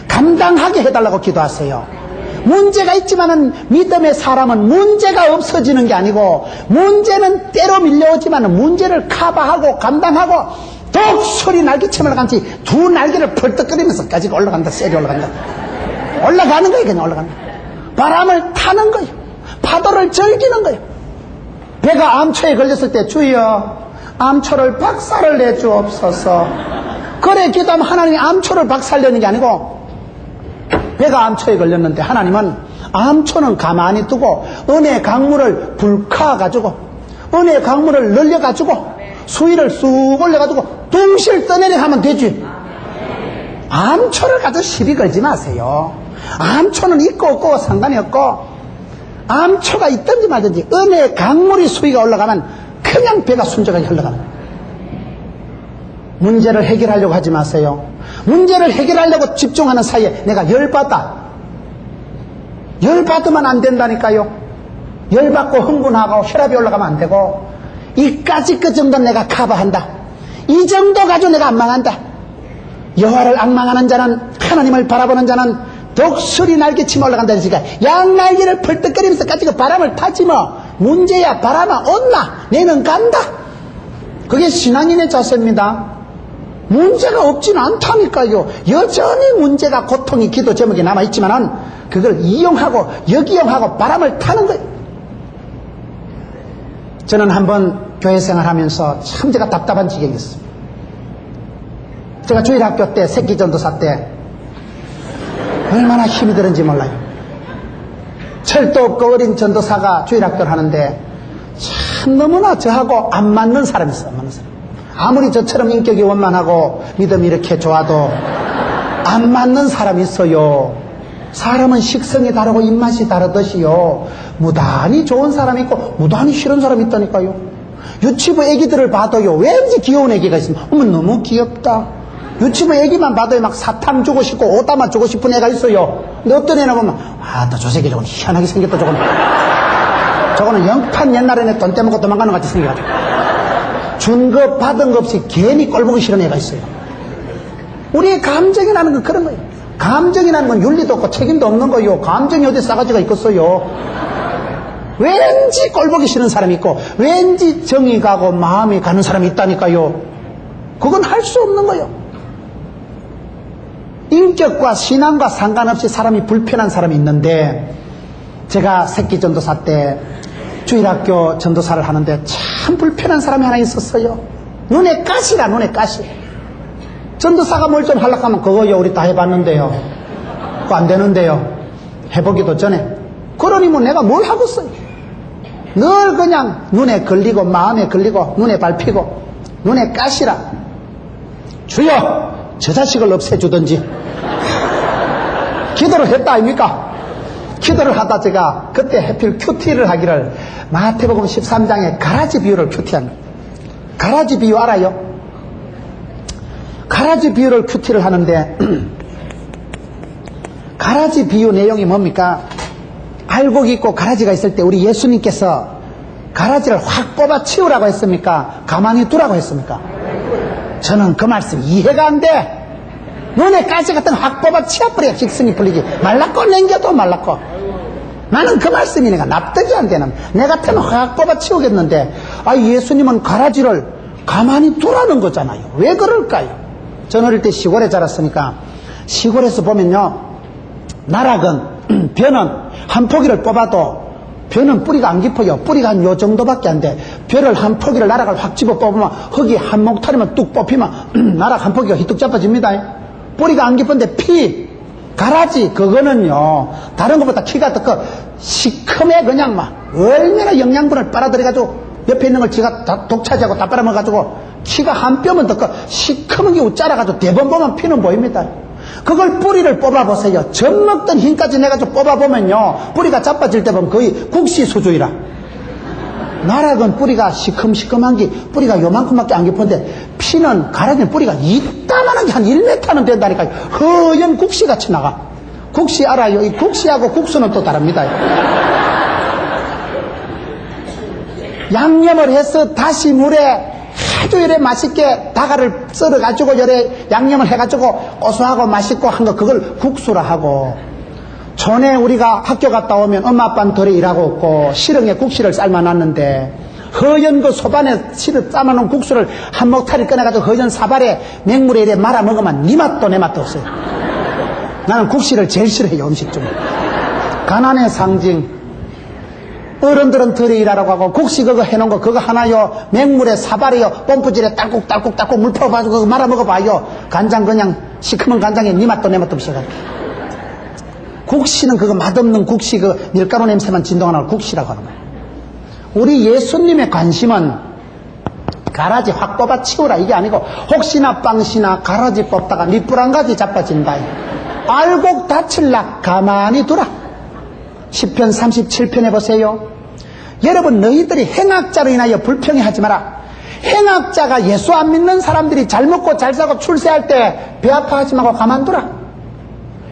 감당하게 해달라고 기도하세요. 문제가 있지만은 믿음의 사람은 문제가 없어지는 게 아니고, 문제는 때로 밀려오지만 문제를 커버하고 감당하고 독수리 날개치며 올라간지 두 날개를 펄떡거리면서까지 올라간다. 세리 올라간다. 올라가는 거예요. 그냥 올라가는 거예요. 바람을 타는 거예요. 파도를 즐기는 거예요. 배가 암초에 걸렸을 때 주여 암초를 박살을 내주옵소서. 그래 기도하면 하나님이 암초를 박살내는 게 아니고, 배가 암초에 걸렸는데 하나님은 암초는 가만히 두고 은혜의 강물을 불카가지고 은혜의 강물을 늘려가지고 수위를 쑥 올려가지고 둥실 떠내려 하면 되지. 암초를 가지고 시비 걸지 마세요. 암초는 있고 없고 상관이 없고, 암초가 있든지 말든지 은혜의 강물이 수위가 올라가면 그냥 배가 순적하게 흘러가는 거예요. 문제를 해결하려고 하지 마세요. 문제를 해결하려고 집중하는 사이에 내가 열받으면 안 된다니까요. 열받고 흥분하고 혈압이 올라가면 안 되고, 이까지 그 정도는 내가 커버한다. 이 정도 가지고 내가 안 망한다. 여호와를 앙망하는 자는, 하나님을 바라보는 자는 독수리 날개치며 올라간다 했으니까 양날개를 펄떡거리면서 까지고 바람을 타지 뭐. 문제야 바람아 온나 내는 간다. 그게 신앙인의 자세입니다. 문제가 없지는 않다니까요. 여전히 문제가, 고통이 기도 제목에 남아있지만은 그걸 이용하고 역이용하고 바람을 타는 거예요. 저는 한번 교회 생활하면서 참 제가 답답한 지경이 있어요. 제가 주일학교 때, 새끼 전도사 때 얼마나 힘이 드는지 몰라요. 철도 없고 어린 전도사가 주일학교를 하는데 참 너무나 저하고 안 맞는 사람이 있어요. 안 맞는 사람. 아무리 저처럼 인격이 원만하고 믿음이 이렇게 좋아도 안 맞는 사람이 있어요. 사람은 식성이 다르고 입맛이 다르듯이요, 무단히 좋은 사람이 있고 무단히 싫은 사람이 있다니까요. 유치부 애기들을 봐도요, 왠지 귀여운 애기가 있으면 어머 너무 귀엽다. 유치부 애기만 봐도요 막 사탕 주고 싶고 오다만 주고 싶은 애가 있어요. 근데 어떤 애나 보면 아따 저 새끼 저건 희한하게 생겼다. 저거는 영판 옛날에는 돈 떼먹고 도망가는 것 같이 생겨가지고 준 거 받은 거 없이 괜히 꼴보기 싫은 애가 있어요. 우리의 감정이라는 건 그런 거예요. 감정이라는 건 윤리도 없고 책임도 없는 거예요. 감정이 어디 싸가지가 있겠어요. 왠지 꼴보기 싫은 사람이 있고 왠지 정이 가고 마음이 가는 사람이 있다니까요. 그건 할 수 없는 거예요. 인격과 신앙과 상관없이 사람이 불편한 사람이 있는데, 제가 새끼 전도사 때 주일학교 전도사를 하는데 참 불편한 사람이 하나 있었어요. 눈에 가시라, 눈에 가시. 전도사가 뭘 좀 하려고 하면 그거요 우리 다 해봤는데요, 그거 안 되는데요, 해보기도 전에. 그러니 뭐 내가 뭘 하겠어요. 늘 그냥 눈에 걸리고 마음에 걸리고 눈에 밟히고 눈에 가시라. 주여 저 자식을 없애주든지. 기도를 했다 아닙니까? 기도를 하다 제가 그때 해필 큐티를 하기를, 마태복음 13장에 가라지 비유를 큐티합니다. 가라지 비유 알아요? 가라지 비유를 큐티를 하는데 가라지 비유 내용이 뭡니까? 알곡이 있고 가라지가 있을 때 우리 예수님께서 가라지를 확 뽑아 치우라고 했습니까? 가만히 두라고 했습니까? 저는 그 말씀 이해가 안 돼. 눈에 가시 같은 거 확 뽑아 치워버려야 직성이 풀리지. 말랐고 냉겨도 말랐고. 나는 그 말씀이 내가 납득이 안 되는. 내 같으면 확 뽑아 치우겠는데, 예수님은 가라지를 가만히 두라는 거잖아요. 왜 그럴까요? 저는 어릴 때 시골에 자랐으니까, 시골에서 보면요, 나락은 벼는 한 포기를 뽑아도 벼는 뿌리가 안 깊어요. 뿌리가 한 요 정도밖에 안 돼. 벼를 한 포기를 나락을 확 집어 뽑으면 흙이 한 몫타리만 뚝 뽑히면 나락 한 포기가 희뚝 잡아집니다. 뿌리가 안 깊은데 가라지 그거는요 다른 것보다 키가 더 커. 시커매 그냥 막 얼마나 영양분을 빨아들여가지고 옆에 있는 걸 지가 다 독차지하고 다 빨아먹어가지고 키가 한 뼘은 더 커. 시커먼 게 우짜라가지고 대번 보면 피는 보입니다. 그걸 뿌리를 뽑아보세요. 젖 먹던 힘까지 내가지고 뽑아보면요 뿌리가 자빠질 때 보면 거의 국시 수준이라. 나락은 뿌리가 시큼시큼한 게 뿌리가 요만큼밖에 안 깊은데 피는 가라지는 뿌리가 이따만한 게 한 1m는 된다니까요. 허연 국시같이 나가. 국시 알아요? 이 국시하고 국수는 또 다릅니다. 양념을 해서 다시 물에 아주 이래 맛있게 다가를 썰어가지고 이래 양념을 해가지고 고소하고 맛있고 한 거 그걸 국수라 하고, 전에 우리가 학교 갔다 오면 엄마 아빠는 덜에 일하고 없고 시렁에 국시를 삶아놨는데 허연 그 소반에 실을 삶아놓은 국수를 한 목타리 꺼내가지고 허연 사발에 맹물에 이래 말아 먹으면 니 맛도 내 맛도 없어요. 나는 국시를 제일 싫어해요. 음식 중에 가난의 상징. 어른들은 덜에 일하라고 하고 국시 그거 해놓은 거 그거 하나요 맹물에 사발이요 pom프질에 딸꾹딸꾹 물 퍼가지고 그거 말아 먹어봐요. 간장 그냥 시커먼 간장에 니 맛도 내 맛도 없어가지고. 국시는 그거 맛없는 국시 그 밀가루 냄새만 진동하는 걸 국시라고 하는 거예요. 우리 예수님의 관심은 가라지 확 뽑아 치우라 이게 아니고 혹시나 빵시나 가라지 뽑다가 밑불 한 가지 자빠진다. 알곡 다칠라 가만히 두라. 시편 37편에 보세요. 여러분 너희들이 행악자로 인하여 불평해하지 마라. 행악자가 예수 안 믿는 사람들이 잘 먹고 잘 사고 출세할 때 배 아파하지 말고 가만두라.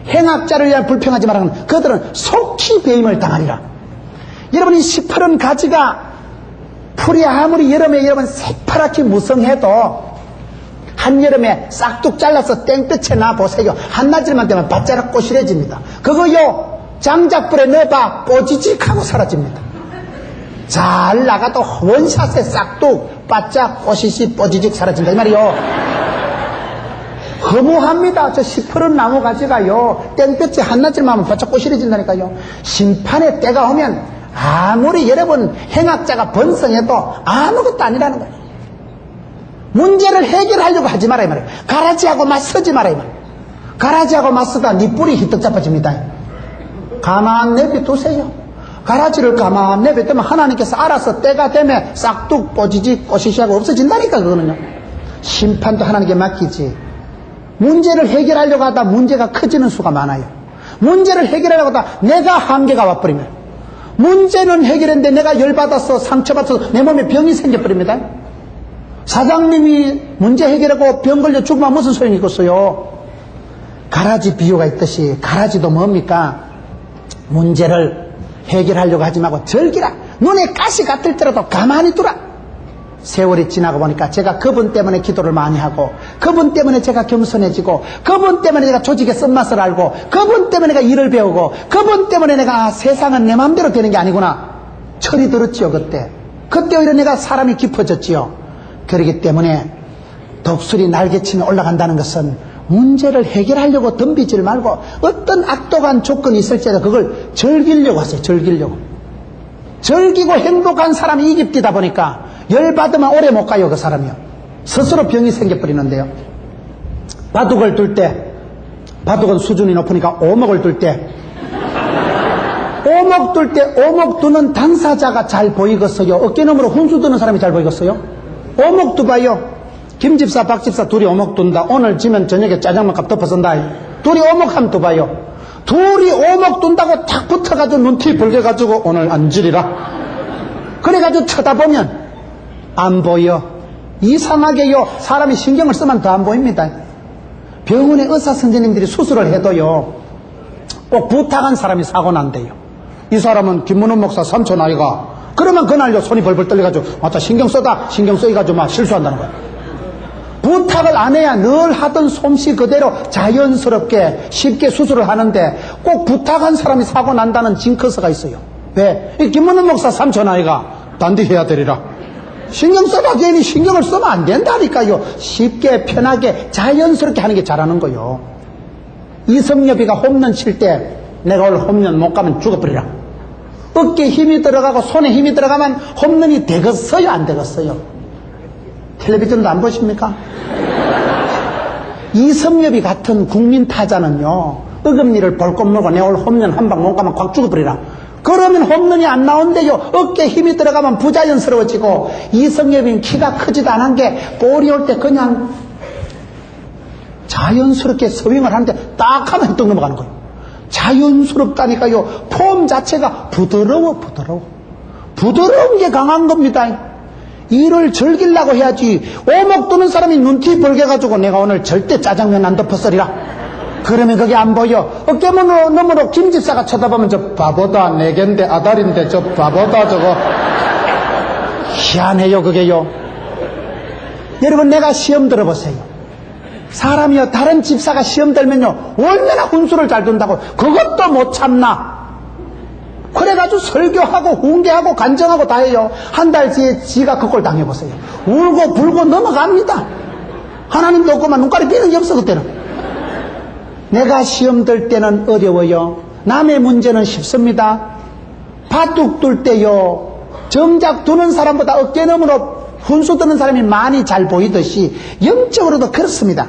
행악자를 위하여 불평하지 마라. 그들은 속히 배임을 당하리라. 여러분 이 시퍼런 가지가 풀이 아무리 여름에 여러분 새파랗게 무성해도 한여름에 싹둑 잘라서 땡볕에 놔보세요. 한낮일만 되면 바짝 꼬실해집니다. 그거요 장작불에 넣어봐 뽀지직하고 사라집니다. 잘 나가도 원샷에 싹둑 바짝 꼬시시 뽀지직 사라진다 이 말이요. 허무합니다. 저 시퍼런 나무 가지가요 땡볕에 한낮일만 하면 바짝 꼬실해진다니까요. 심판의 때가 오면 아무리 여러분 행악자가 번성해도 아무것도 아니라는 거예요. 문제를 해결하려고 하지 마라 이 말이에요. 가라지하고 맞서지 마라 이 말이에요. 가라지하고 맞서다 네 뿌리 희떡 잡아집니다. 가만 내비두세요. 가라지를 가만 내비두면 하나님께서 알아서 때가 되면 싹둑 뽀지지 꼬시시하고 없어진다니까. 그거는요 심판도 하나님께 맡기지. 문제를 해결하려고 하다 문제가 커지는 수가 많아요. 문제를 해결하려고 하다 내가 한계가 와버리면, 문제는 해결했는데 내가 열받아서 상처받아서 내 몸에 병이 생겨버립니다. 사장님이 문제 해결하고 병 걸려 죽으면 무슨 소용이 있겠어요. 가라지 비유가 있듯이 가라지도 뭡니까? 문제를 해결하려고 하지 말고 즐기라. 눈에 가시 같을때라도 가만히 두라. 세월이 지나고 보니까 제가 그분 때문에 기도를 많이 하고, 그분 때문에 제가 겸손해지고, 그분 때문에 내가 조직의 쓴맛을 알고, 그분 때문에 내가 일을 배우고, 그분 때문에 내가 세상은 내 마음대로 되는 게 아니구나 철이 들었지요. 그때 오히려 내가 사람이 깊어졌지요. 그렇기 때문에 독수리 날개치며 올라간다는 것은 문제를 해결하려고 덤비질 말고 어떤 악독한 조건이 있을지라도 그걸 즐기려고 하세요. 즐기고 행복한 사람이 이깁디다 보니까 열받으면 오래 못 가요. 그 사람이요 스스로 병이 생겨버리는데요. 바둑을 둘 때, 바둑은 수준이 높으니까 오목을 둘 때, 오목 두는 당사자가 잘 보이겠어요? 어깨너머로 훈수 두는 사람이 잘 보이겠어요? 오목 두봐요. 김집사 박집사 둘이 오목 둔다. 오늘 지면 저녁에 짜장면값 덮어선다. 둘이 오목 한번 두봐요. 둘이 오목 둔다고 탁 붙어가지고 눈티 벌게가지고 오늘 안 지리라 그래가지고 쳐다보면 안 보여. 이상하게요 사람이 신경을 쓰면 더 안 보입니다. 병원의 의사 선생님들이 수술을 해도요 꼭 부탁한 사람이 사고 난대요. 이 사람은 김문원 목사 삼촌 아이가, 그러면 그날요 손이 벌벌 떨려가지고 맞다 신경 써가지고 막 실수한다는 거야. 부탁을 안 해야 늘 하던 솜씨 그대로 자연스럽게 쉽게 수술을 하는데 꼭 부탁한 사람이 사고 난다는 징크스가 있어요. 왜? 이 김문원 목사 삼촌 아이가 단디 해야 되리라. 신경 써봐. 괜히 신경을 쓰면 안 된다니까요. 쉽게 편하게 자연스럽게 하는 게 잘하는 거요. 이성엽이가 홈런 칠 때 내가 오늘 홈런 못 가면 죽어버리라. 어깨에 힘이 들어가고 손에 힘이 들어가면 홈런이 되겠어요, 안 되겠어요? 텔레비전도 안 보십니까? 이성엽이 같은 국민 타자는요, 어금니를 벌컥 먹고 내 오늘 홈런 한 방 못 가면 콱 죽어버리라. 그러면 홈런이 안 나온대요. 어깨에 힘이 들어가면 부자연스러워지고, 이성엽이 키가 크지도 않은 게 볼이 올 때 그냥 자연스럽게 스윙을 하는데 딱 하면 뚝 넘어가는 거예요. 자연스럽다니까요. 폼 자체가 부드러워. 부드러운 게 강한 겁니다. 일을 즐기려고 해야지. 오목 두는 사람이 눈티 벌게가지고 내가 오늘 절대 짜장면 안 덮어쓰리라. 그러면 그게 안 보여. 어깨너머로 김집사가 쳐다보면 저 바보다, 내겐데 아달인데 저 바보다 저거. 희한해요, 그게요. 여러분, 내가 시험 들어보세요. 사람이요, 다른 집사가 시험 들면요, 얼마나 훈수를 잘 둔다고. 그것도 못 참나. 그래가지고 설교하고 훈계하고 간정하고 다 해요. 한 달 뒤에 지가 그 꼴 당해보세요. 울고 불고 넘어갑니다. 하나님도 없고만 눈깔이 비는 게 없어. 그때는 내가 시험 들 때는 어려워요. 남의 문제는 쉽습니다. 바둑 둘 때요, 정작 두는 사람보다 어깨너머로 훈수 드는 사람이 많이 잘 보이듯이 영적으로도 그렇습니다.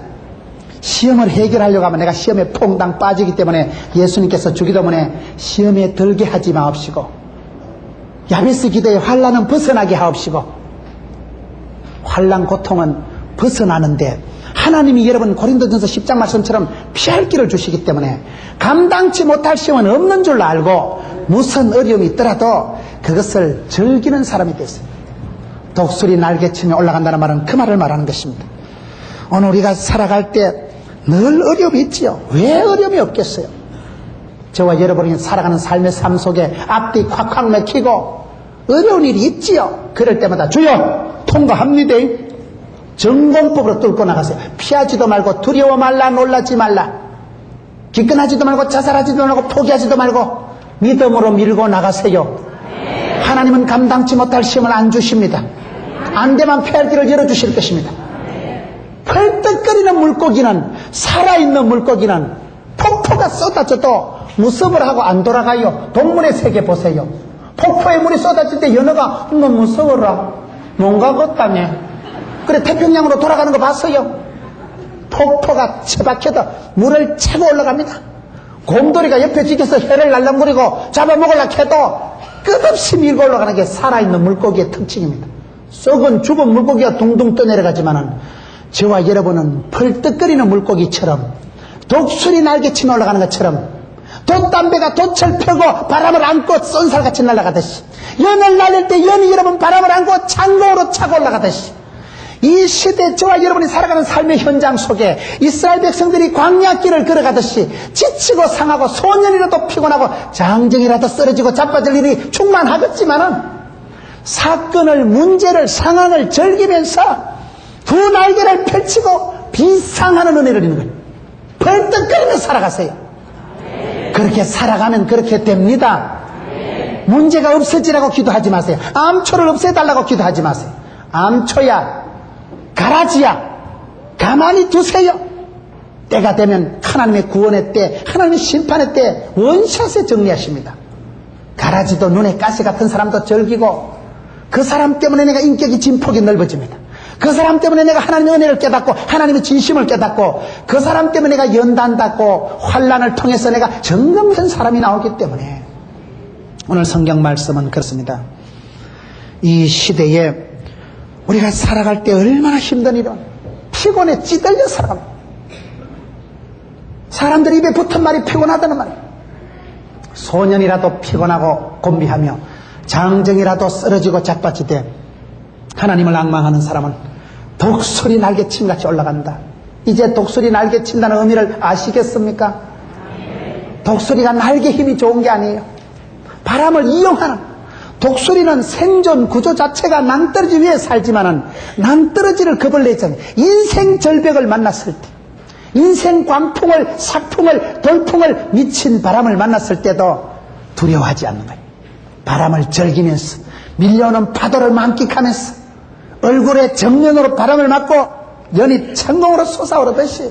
시험을 해결하려고 하면 내가 시험에 퐁당 빠지기 때문에 예수님께서 주기도문에 시험에 들게 하지 마옵시고, 야베스 기도에 환난은 벗어나게 하옵시고. 환난 고통은 벗어나는데 하나님이 여러분 고린도전서 10장 말씀처럼 피할 길을 주시기 때문에 감당치 못할 시험은 없는 줄로 알고 무슨 어려움이 있더라도 그것을 즐기는 사람이 됐어요. 독수리 날개치며 올라간다는 말은 그 말을 말하는 것입니다. 오늘 우리가 살아갈 때 늘 어려움이 있지요. 왜 어려움이 없겠어요? 저와 여러분이 살아가는 삶의 삶 속에 앞뒤 콱콱 맥히고 어려운 일이 있지요. 그럴 때마다 주여 통과합니다. 전공법으로 뚫고 나가세요. 피하지도 말고 두려워 말라, 놀라지 말라. 기권하지도 말고 자살하지도 말고 포기하지도 말고 믿음으로 밀고 나가세요. 하나님은 감당치 못할 시험을 안 주십니다. 안 되면 피할 길을 열어주실 것입니다. 펄떡거리는 물고기는, 살아있는 물고기는 폭포가 쏟아져도 무섭을 하고 안 돌아가요. 동물의 세계 보세요. 폭포에 물이 쏟아질 때 연어가 너무 무서워라, 뭔가 걷다며. 그래 태평양으로 돌아가는 거 봤어요. 폭포가 처박혀도 물을 차고 올라갑니다. 곰돌이가 옆에 지켜서 혀를 날랑거리고 잡아먹으려고 해도 끝없이 밀고 올라가는 게 살아있는 물고기의 특징입니다. 썩은 죽은 물고기가 둥둥 떠내려가지만은 저와 여러분은 펄떡거리는 물고기처럼, 독수리 날개치며 올라가는 것처럼, 돛담배가 돛을 펴고 바람을 안고 쏜살같이 날아가듯이, 연을 날릴 때 연이 여러분 바람을 안고 창고로 차고 올라가듯이, 이 시대 저와 여러분이 살아가는 삶의 현장 속에 이스라엘 백성들이 광야길을 걸어가듯이 지치고 상하고 소년이라도 피곤하고 장정이라도 쓰러지고 자빠질 일이 충만하겠지만은 사건을, 문제를, 상황을 즐기면서 두 날개를 펼치고 비상하는 은혜를 입는 거예요. 벌떡거리며 살아가세요. 그렇게 살아가면 그렇게 됩니다. 문제가 없어지라고 기도하지 마세요. 암초를 없애달라고 기도하지 마세요. 암초야, 가라지야, 가만히 두세요. 때가 되면 하나님의 구원의 때, 하나님의 심판의 때 원샷에 정리하십니다. 가라지도 눈에 가시 같은 사람도 즐기고, 그 사람 때문에 내가 인격이 진폭이 넓어집니다. 그 사람 때문에 내가 하나님의 은혜를 깨닫고 하나님의 진심을 깨닫고, 그 사람 때문에 내가 연단 닫고 환난을 통해서 내가 정금된 사람이 나오기 때문에 오늘 성경 말씀은 그렇습니다. 이 시대에 우리가 살아갈 때 얼마나 힘든 일은, 피곤에 찌들려 살아갑니다. 사람들이 입에 붙은 말이 피곤하다는 말. 소년이라도 피곤하고 곤비하며 장정이라도 쓰러지고 자빠지되 하나님을 앙망하는 사람은 독수리 날개침같이 올라간다. 이제 독수리 날개친다는 의미를 아시겠습니까? 독수리가 날개 힘이 좋은 게 아니에요. 바람을 이용하는, 독수리는 생존 구조 자체가 낭떠러지 위에 살지만은 낭떠러지를 겁을 내잖아요. 인생 절벽을 만났을 때, 인생 광풍을, 사풍을, 돌풍을, 미친 바람을 만났을 때도 두려워하지 않는 거예요. 바람을 즐기면서, 밀려오는 파도를 만끽하면서, 얼굴에 정면으로 바람을 맞고 연이 천공으로 솟아오르듯이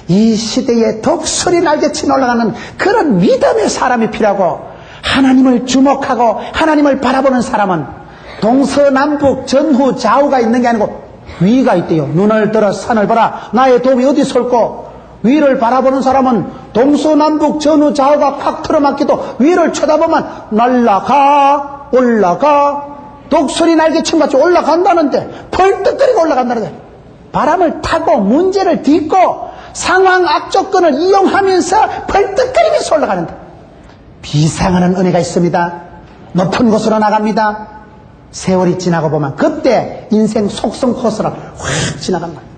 이 시대에 독수리 날개치며 올라가는 그런 믿음의 사람이 필요하고, 하나님을 주목하고 하나님을 바라보는 사람은 동서남북 전후 좌우가 있는 게 아니고 위가 있대요. 눈을 들어 산을 봐라. 나의 도움이 어디서 올꼬? 위를 바라보는 사람은 동서남북 전후 좌우가 팍 틀어막히도 위를 쳐다보면 날아가 올라가 독수리 날개침같이 올라간다는데 벌떡거리고 올라간다는데 바람을 타고 문제를 딛고 상황 악조건을 이용하면서 벌떡거리면서 올라가는데 비상하는 은혜가 있습니다. 높은 곳으로 나갑니다. 세월이 지나고 보면 그때 인생 속성 코스를 확 지나간 거예요.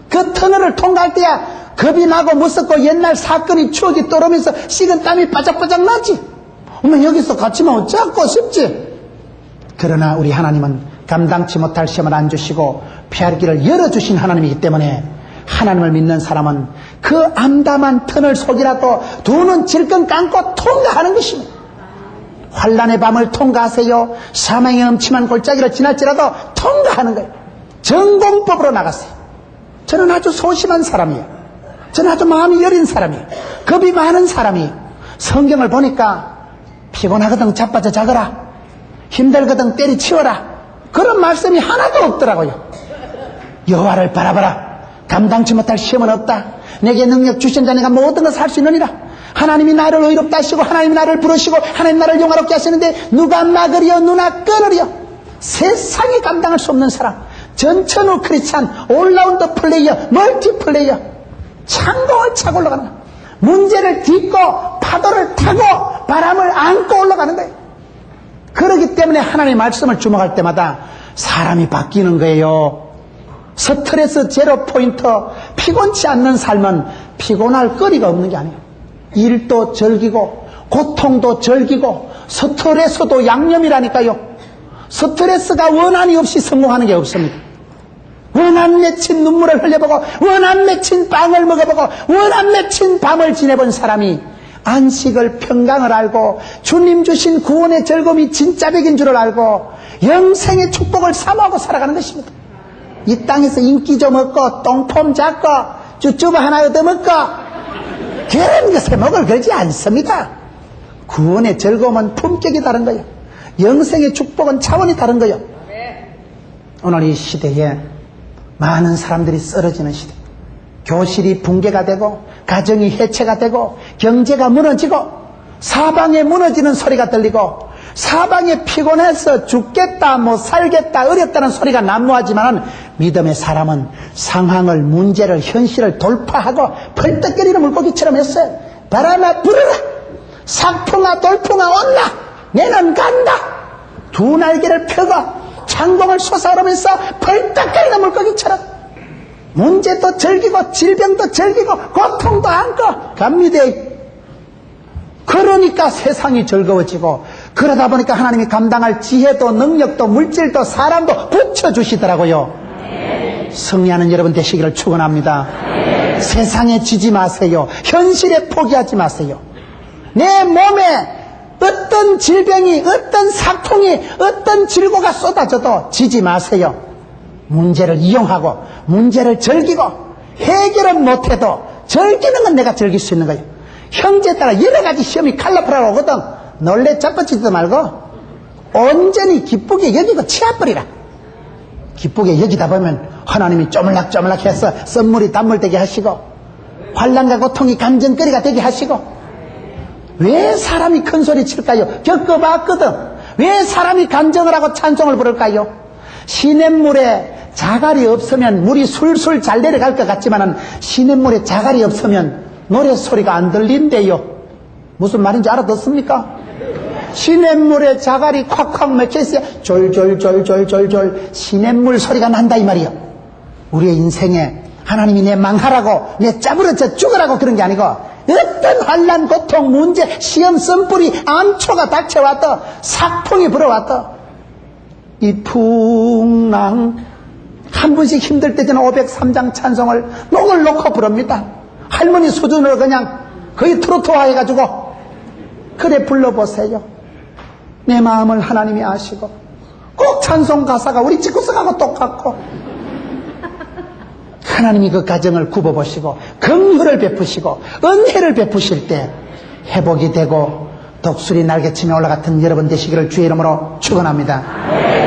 그 터널을 통과할 때야 겁이 나고 무섭고 옛날 사건이 추억이 떠오르면서 식은 땀이 바짝바짝 나지. 어머 여기서 갇히면 어쩌고 싶지. 그러나 우리 하나님은 감당치 못할 시험을 안 주시고 피할 길을 열어주신 하나님이기 때문에 하나님을 믿는 사람은 그 암담한 터널 속이라도 두 눈 질끈 감고 통과하는 것입니다. 환란의 밤을 통과하세요. 사망의 음침한 골짜기를 지날지라도 통과하는 거예요. 전공법으로 나갔어요. 저는 아주 소심한 사람이에요. 저는 아주 마음이 여린 사람이에요. 겁이 많은 사람이에요. 성경을 보니까 피곤하거든 자빠져 자거라, 힘들거든 때리치워라, 그런 말씀이 하나도 없더라고요. 여호와를 바라봐라. 감당치 못할 시험은 없다. 내게 능력 주신 자 내가 모든 것을 할 수 있느니라. 하나님이 나를 의롭다 하시고 하나님이 나를 부르시고 하나님 나를 영화롭게 하시는데 누가 막으려 누가 끊으려. 세상에 감당할 수 없는 사람, 전천후 크리스찬, 올라운드 플레이어, 멀티 플레이어, 창공을 차고 올라가는 거예요. 문제를 딛고 파도를 타고 바람을 안고 올라가는 거예요. 그렇기 때문에 하나님의 말씀을 주목할 때마다 사람이 바뀌는 거예요. 스트레스 제로 포인트, 피곤치 않는 삶은 피곤할 거리가 없는 게 아니에요. 일도 즐기고 고통도 즐기고 스트레스도 양념이라니까요. 스트레스가 원한이 없이 성공하는 게 없습니다. 원한 맺힌 눈물을 흘려보고 원한 맺힌 빵을 먹어보고 원한 맺힌 밤을 지내본 사람이 안식을 평강을 알고 주님 주신 구원의 즐거움이 진짜 백인 줄을 알고 영생의 축복을 사모하고 살아가는 것입니다. 이 땅에서 인기 좀 얻고 똥폼 잡고 쭈쭈바 하나 얻어먹고 그런 것에 목을 걸지 않습니다. 구원의 즐거움은 품격이 다른 거예요. 영생의 축복은 차원이 다른 거예요. 오늘 이 시대에 많은 사람들이 쓰러지는 시대, 교실이 붕괴가 되고 가정이 해체가 되고 경제가 무너지고 사방에 무너지는 소리가 들리고 사방에 피곤해서 죽겠다 못 살겠다 어렵다는 소리가 난무하지만 믿음의 사람은 상황을 문제를 현실을 돌파하고 벌떡거리는 물고기처럼 했어요. 바람아 불어라, sak풍아 돌풍아 온나, 내는 간다. 두 날개를 펴고 창공을 솟아오르면서 벌떡거리는 물고기처럼 문제도 즐기고 질병도 즐기고 고통도 안고 갑니다. 그러니까 세상이 즐거워지고 그러다 보니까 하나님이 감당할 지혜도 능력도 물질도 사람도 붙여주시더라고요. 승리하는 여러분 되시기를 축원합니다. 세상에 지지 마세요. 현실에 포기하지 마세요. 내 몸에 어떤 질병이 어떤 사통이 어떤 질고가 쏟아져도 지지 마세요. 문제를 이용하고 문제를 즐기고 해결은 못해도 즐기는 건 내가 즐길 수 있는 거예요. 형제에 따라 여러 가지 시험이 칼라프라로 오거든. 놀래 자빠지지도 말고 온전히 기쁘게 여기고 치아버리라. 기쁘게 여기다 보면 하나님이 쪼물락쪼물락해서 썸물이 단물되게 하시고 환난과 고통이 간증거리가 되게 하시고. 왜 사람이 큰 소리 칠까요? 겪어봤거든. 왜 사람이 간증을 하고 찬송을 부를까요? 시냇물에 자갈이 없으면 물이 술술 잘 내려갈 것 같지만 시냇물에 자갈이 없으면 노래소리가 안 들린대요. 무슨 말인지 알아듣습니까? 시냇물에 자갈이 콱콱 맥혀있어야 졸졸졸졸졸졸 시냇물 소리가 난다 이 말이에요. 우리의 인생에 하나님이 내 망하라고 내 짜부러져 죽으라고 그런 게 아니고 어떤 환난 고통 문제 시험 썸뿌리 암초가 닥쳐왔다 삭풍이 불어왔다 이 풍랑 한 분씩 힘들 때 저는 503장 찬송을 목을 놓고 부릅니다. 할머니 수준으로 그냥 거의 트로트화 해가지고 그래 불러보세요. 내 마음을 하나님이 아시고 꼭 찬송 가사가 우리 집구석하고 똑같고 하나님이 그 가정을 굽어보시고 긍휼을 베푸시고 은혜를 베푸실 때 회복이 되고 독수리 날개치며 올라갔던 여러분 되시기를 주의 이름으로 축원합니다.